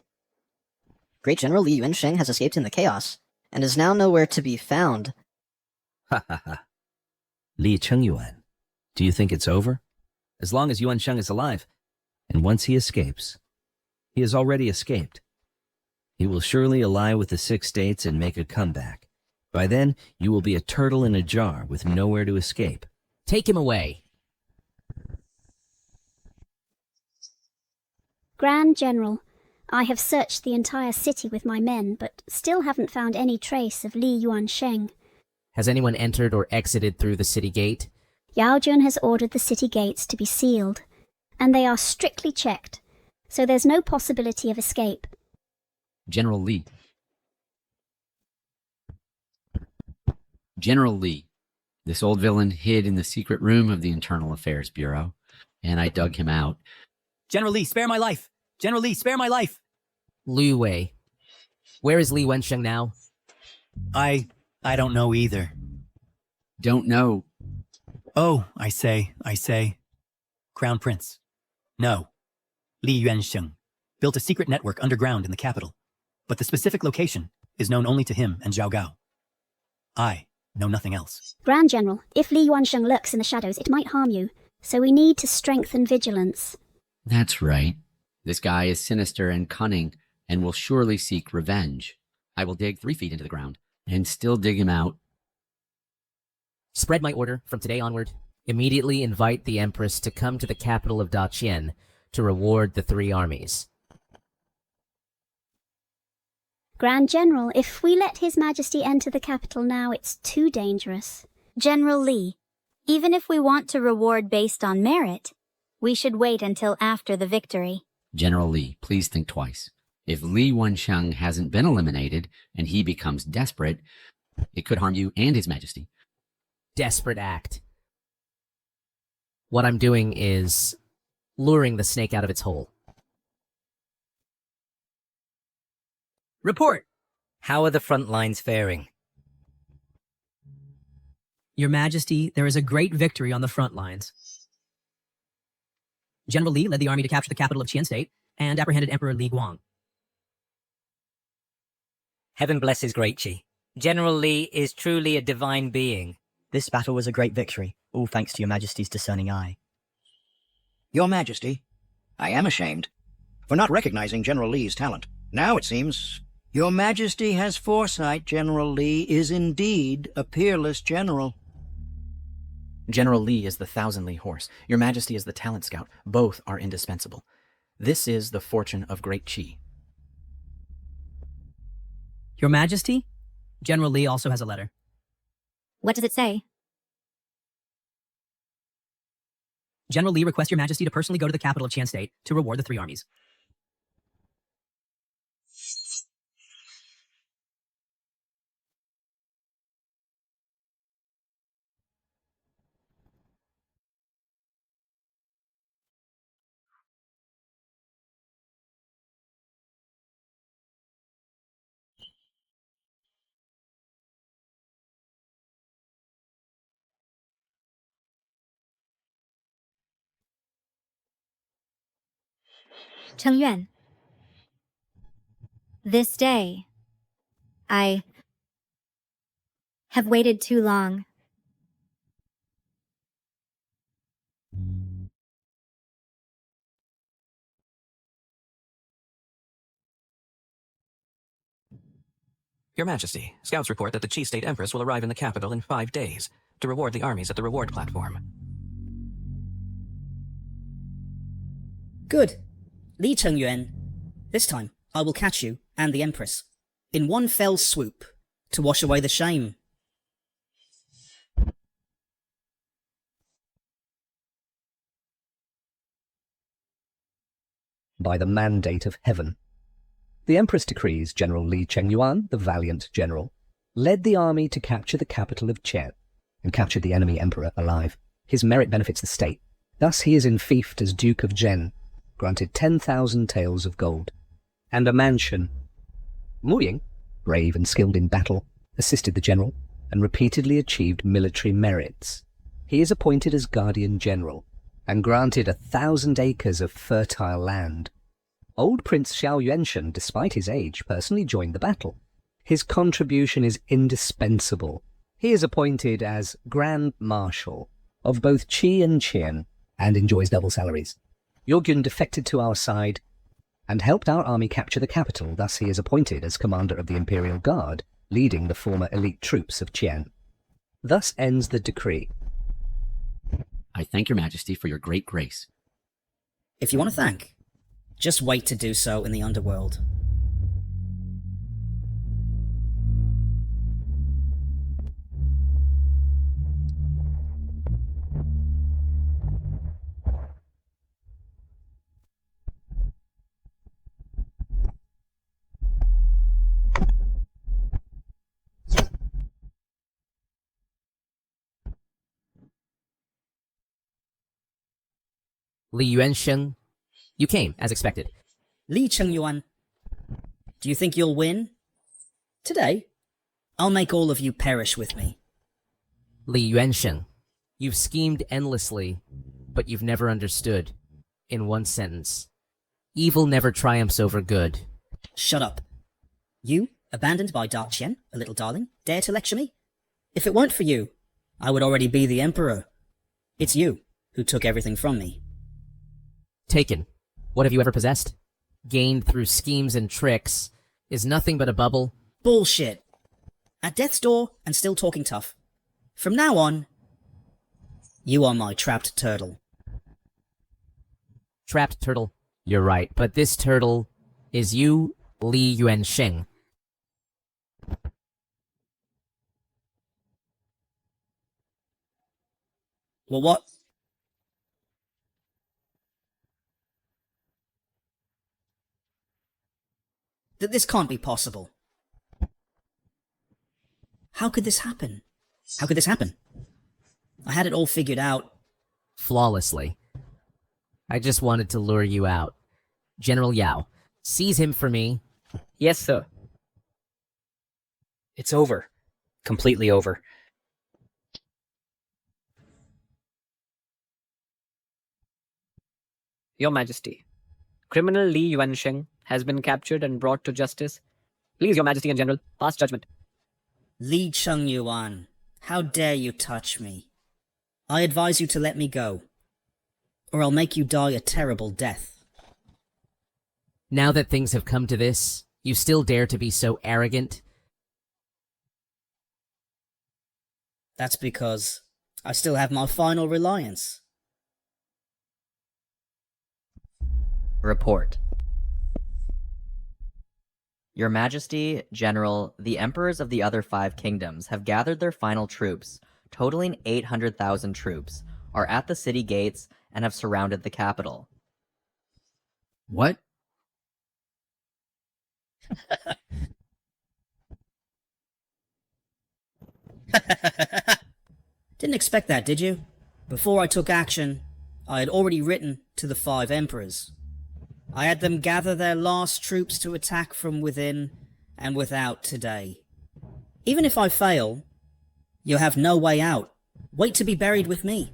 Great General Li Yuansheng has escaped in the chaos, and is now nowhere to be found. Ha ha ha. Li Chengyuan, do you think it's over? As long as Yuansheng is alive, and once he escapes, he has already escaped. He will surely ally with the 6 states and make a comeback. By then, you will be a turtle in a jar with nowhere to escape. Take him away. Grand General, I have searched the entire city with my men, but still haven't found any trace of Li Yuansheng. Has anyone entered or exited through the city gate? Yao Jun has ordered the city gates to be sealed. and they are strictly checked, so there's no possibility of escape. General Lee. General Lee. This old villain hid in the secret room of the Internal Affairs Bureau, and I dug him out. General Lee, spare my life! General Lee, spare my life! Liu Wei. Where is Li Wensheng now? I don't know either. Don't know. Oh, I say. Crown Prince. No. Li Yuansheng built a secret network underground in the capital, but the specific location is known only to him and Zhao Gao. I know nothing else. Grand General, if Li Yuansheng lurks in the shadows, it might harm you, so we need to strengthen vigilance. That's right. This guy is sinister and cunning, and will surely seek revenge. I will dig 3 feet into the ground, and still dig him out. Spread my order from today onward. Immediately invite the Empress to come to the capital of Daqin to reward the 3 armies. Grand General, if we let His Majesty enter the capital now, it's too dangerous. General Li, even if we want to reward based on merit, we should wait until after the victory. General Lee, please think twice. If Li Wensheng hasn't been eliminated, and he becomes desperate, it could harm you and His Majesty. Desperate act. What I'm doing is luring the snake out of its hole. Report! How are the front lines faring? Your Majesty, there is a great victory on the front lines. General Li led the army to capture the capital of Qian State and apprehended Emperor Li Guang. Heaven bless his great Qi. General Li is truly a divine being. This battle was a great victory, all thanks to your Majesty's discerning eye. Your Majesty, I am ashamed for not recognizing General Lee's talent. Now it seems your Majesty has foresight. General Lee is indeed a peerless general. General Lee is the 1,000 Li horse. Your Majesty is the talent scout. Both are indispensable. This is the fortune of great Qi. Your Majesty, General Li also has a letter. What does it say? General Li requests your Majesty to personally go to the capital of Qian State to reward the 3 armies. Cheng Yuan. This day, I have waited too long. Your Majesty, scouts report that the Qi State Empress will arrive in the capital in 5 days to reward the armies at the reward platform. Good. Li Chengyuan, this time I will catch you and the Empress in one fell swoop to wash away the shame. By the mandate of heaven. The Empress decrees General Li Chengyuan, the valiant general, led the army to capture the capital of Qian and captured the enemy emperor alive. His merit benefits the state. Thus he is enfeoffed as Duke of Zhen, granted 10,000 taels of gold, and a mansion. Mu Ying, brave and skilled in battle, assisted the general and repeatedly achieved military merits. He is appointed as Guardian General and granted 1,000 acres of fertile land. Old Prince Xiao Yuanshen, despite his age, personally joined the battle. His contribution is indispensable. He is appointed as Grand Marshal of both Qi and Qian and enjoys double salaries. Yorgyun defected to our side and helped our army capture the capital. Thus he is appointed as Commander of the Imperial Guard, leading the former elite troops of Qian. Thus ends the decree. I thank your Majesty for your great grace. If you want to thank, just wait to do so in the underworld. Li Yuansheng, you came, as expected. Li Chengyuan, do you think you'll win? Today? I'll make all of you perish with me. Li Yuansheng, you've schemed endlessly, but you've never understood. In one sentence, evil never triumphs over good. Shut up. You, abandoned by Da Qian, a little darling, dare to lecture me? If it weren't for you, I would already be the emperor. It's you who took everything from me. Taken. What have you ever possessed? Gained through schemes and tricks is nothing but a bubble. Bullshit. At death's door and still talking tough. From now on, you are my trapped turtle. Trapped turtle. You're right, but this turtle is you, Li Yuansheng. Well, what? This can't be possible. How could this happen? How could this happen? I had it all figured out. Flawlessly. I just wanted to lure you out. General Yao, seize him for me. Yes, sir. It's over. Completely over. Your Majesty, criminal Li Yuansheng has been captured and brought to justice. Please, Your Majesty and General, pass judgment. Li Chengyuan, how dare you touch me? I advise you to let me go, or I'll make you die a terrible death. Now that things have come to this, you still dare to be so arrogant? That's because I still have my final reliance. Report. Your Majesty, General, the emperors of the other 5 kingdoms have gathered their final troops, totaling 800,000 troops, are at the city gates, and have surrounded the capital. What? Didn't expect that, did you? Before I took action, I had already written to the 5 emperors. I had them gather their last troops to attack from within and without today. Even if I fail, you have no way out. Wait to be buried with me.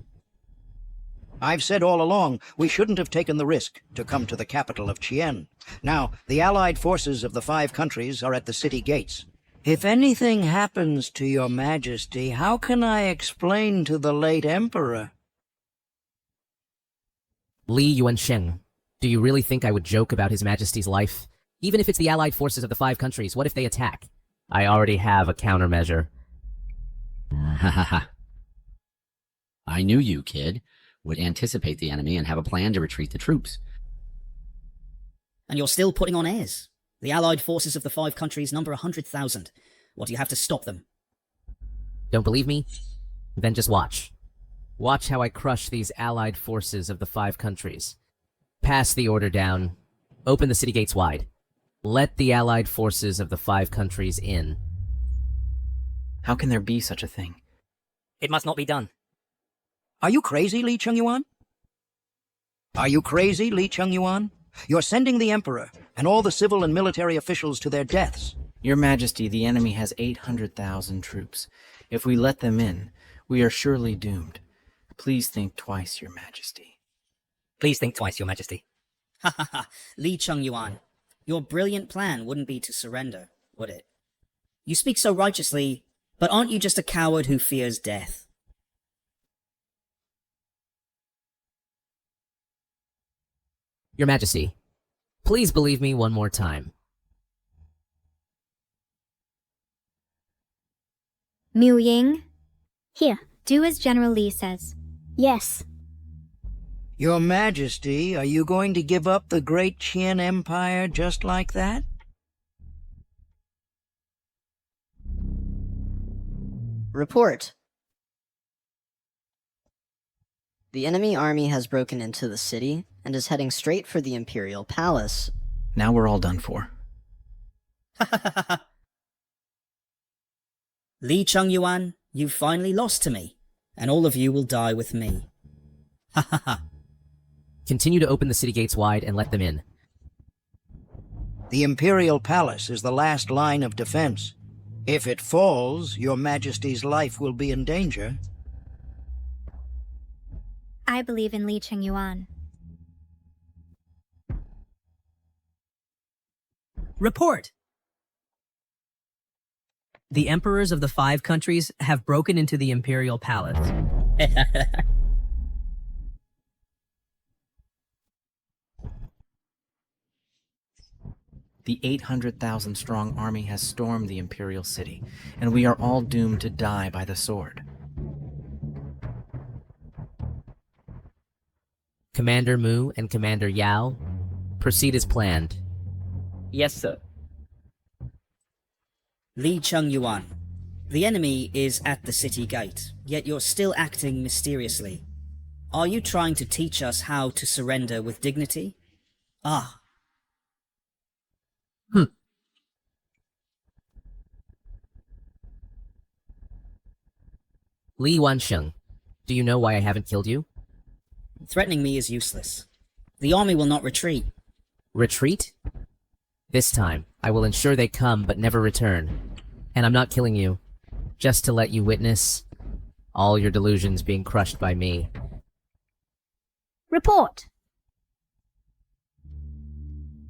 I've said all along, we shouldn't have taken the risk to come to the capital of Chien. Now, the allied forces of the 5 countries are at the city gates. If anything happens to your Majesty, how can I explain to the late Emperor? Li Yuansheng, do you really think I would joke about His Majesty's life? Even if it's the allied forces of the 5 countries, what if they attack? I already have a countermeasure. Ha ha ha. I knew you, kid, would anticipate the enemy and have a plan to retreat the troops. And you're still putting on airs. The allied forces of the 5 countries number 100,000. What do you have to stop them? Don't believe me? Then just watch. Watch how I crush these allied forces of the 5 countries. Pass the order down. Open the city gates wide. Let the allied forces of the 5 countries in. How can there be such a thing? It must not be done. Are you crazy, Li Chengyuan? Are you crazy, Li Chengyuan? You're sending the Emperor and all the civil and military officials to their deaths. Your Majesty, the enemy has 800,000 troops. If we let them in, we are surely doomed. Please think twice, Your Majesty. Please think twice, Your Majesty. Ha ha ha, Li Chengyuan. Your brilliant plan wouldn't be to surrender, would it? You speak so righteously, but aren't you just a coward who fears death? Your Majesty, please believe me one more time. Mu Ying? Here. Do as General Li says. Yes. Your Majesty, are you going to give up the great Qian Empire just like that? Report. The enemy army has broken into the city and is heading straight for the Imperial Palace. Now we're all done for. Li Chengyuan, you've finally lost to me, and all of you will die with me. Ha ha ha. Continue to open the city gates wide and let them in. The Imperial Palace is the last line of defense. If it falls, Your Majesty's life will be in danger. I believe in Li Chengyuan. Report! The emperors of the 5 countries have broken into the Imperial Palace. The 800,000 strong army has stormed the imperial city, and we are all doomed to die by the sword. Commander Mu and Commander Yao, proceed as planned. Yes, sir. Li Chengyuan, the enemy is at the city gate, yet you're still acting mysteriously. Are you trying to teach us how to surrender with dignity? Ah. Li Wansheng, do you know why I haven't killed you? Threatening me is useless. The army will not retreat. Retreat? This time, I will ensure they come but never return. And I'm not killing you, just to let you witness all your delusions being crushed by me. Report!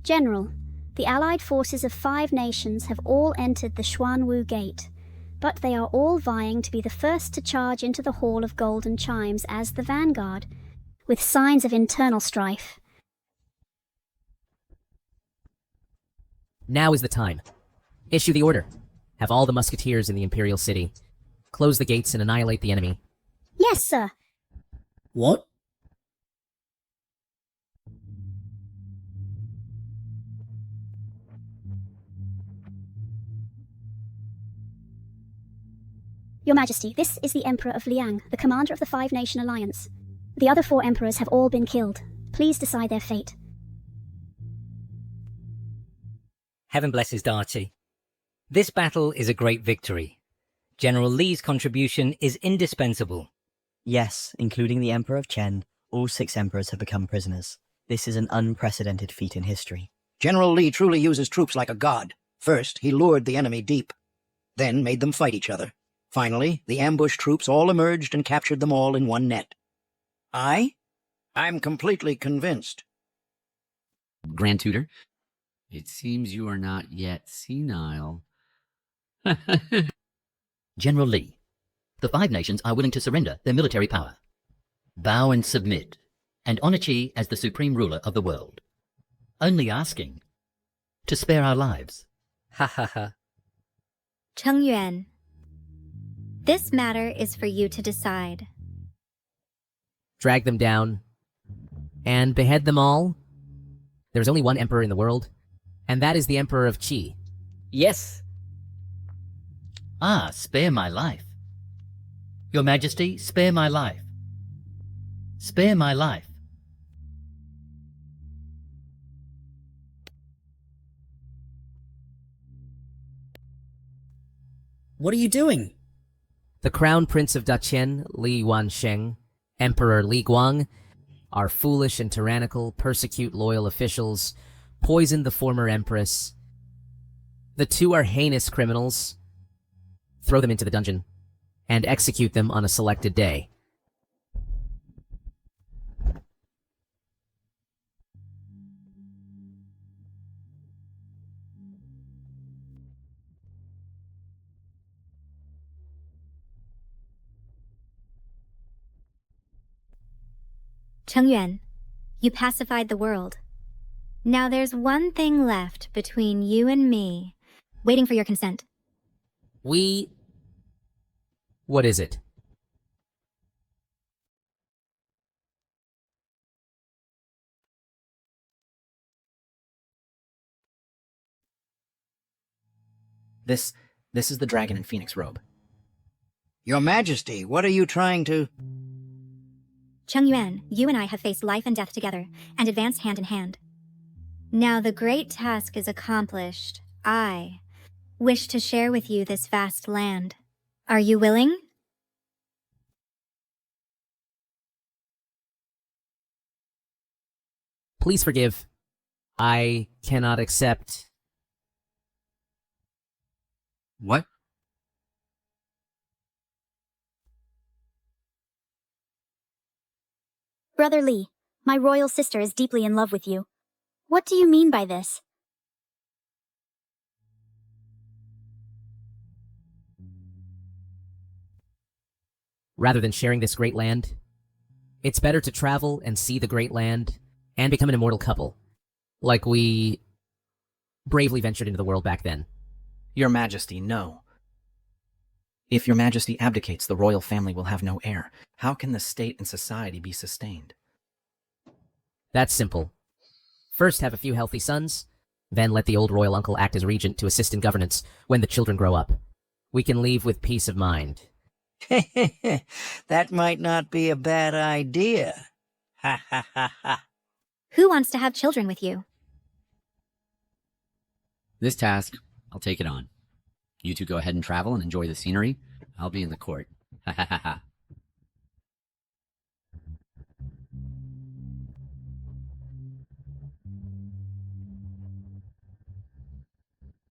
General, the Allied forces of 5 nations have all entered the Xuanwu Gate, but they are all vying to be the first to charge into the Hall of Golden Chimes as the vanguard, with signs of internal strife. Now is the time. Issue the order. Have all the musketeers in the Imperial City. Close the gates and annihilate the enemy. Yes, sir. What? Your Majesty, this is the Emperor of Liang, the commander of the 5-nation alliance. The other 4 emperors have all been killed. Please decide their fate. Heaven blesses Darchi. This battle is a great victory. General Li's contribution is indispensable. Yes, including the Emperor of Chen, all 6 emperors have become prisoners. This is an unprecedented feat in history. General Li truly uses troops like a god. First, he lured the enemy deep, then made them fight each other. Finally, the ambush troops all emerged and captured them all in one net. I'm completely convinced. Grand Tutor, it seems you are not yet senile. General Li, the 5 nations are willing to surrender their military power. Bow and submit, and honor Qi as the supreme ruler of the world. Only asking to spare our lives. Ha ha ha. Cheng Yuan, this matter is for you to decide. Drag them down and behead them all. There's only one emperor in the world, and that is the Emperor of Qi. Yes. Ah, spare my life. Your Majesty, spare my life. Spare my life. What are you doing? The Crown Prince of Daqin, Li Wansheng, Emperor Li Guang, our foolish and tyrannical, persecute loyal officials, poisoned the former empress. The 2 are heinous criminals. Throw them into the dungeon, and execute them on a selected day. Cheng Yuan, you pacified the world. Now there's one thing left between you and me, waiting for your consent. What is it? This is the dragon and phoenix robe. Your Majesty, what are you trying to... Cheng Yuan, you and I have faced life and death together, and advanced hand in hand. Now the great task is accomplished. I wish to share with you this vast land. Are you willing? Please forgive. I cannot accept. What? Brother Lee, my royal sister is deeply in love with you. What do you mean by this? Rather than sharing this great land, it's better to travel and see the great land and become an immortal couple, like we bravely ventured into the world back then. Your Majesty, no. If Your Majesty abdicates, the royal family will have no heir. How can the state and society be sustained? That's simple. First have a few healthy sons, then let the old royal uncle act as regent to assist in governance when the children grow up. We can leave with peace of mind. That might not be a bad idea. Ha ha ha ha. Who wants to have children with you? This task, I'll take it on. You two go ahead and travel and enjoy the scenery. I'll be in the court. Ha ha ha ha.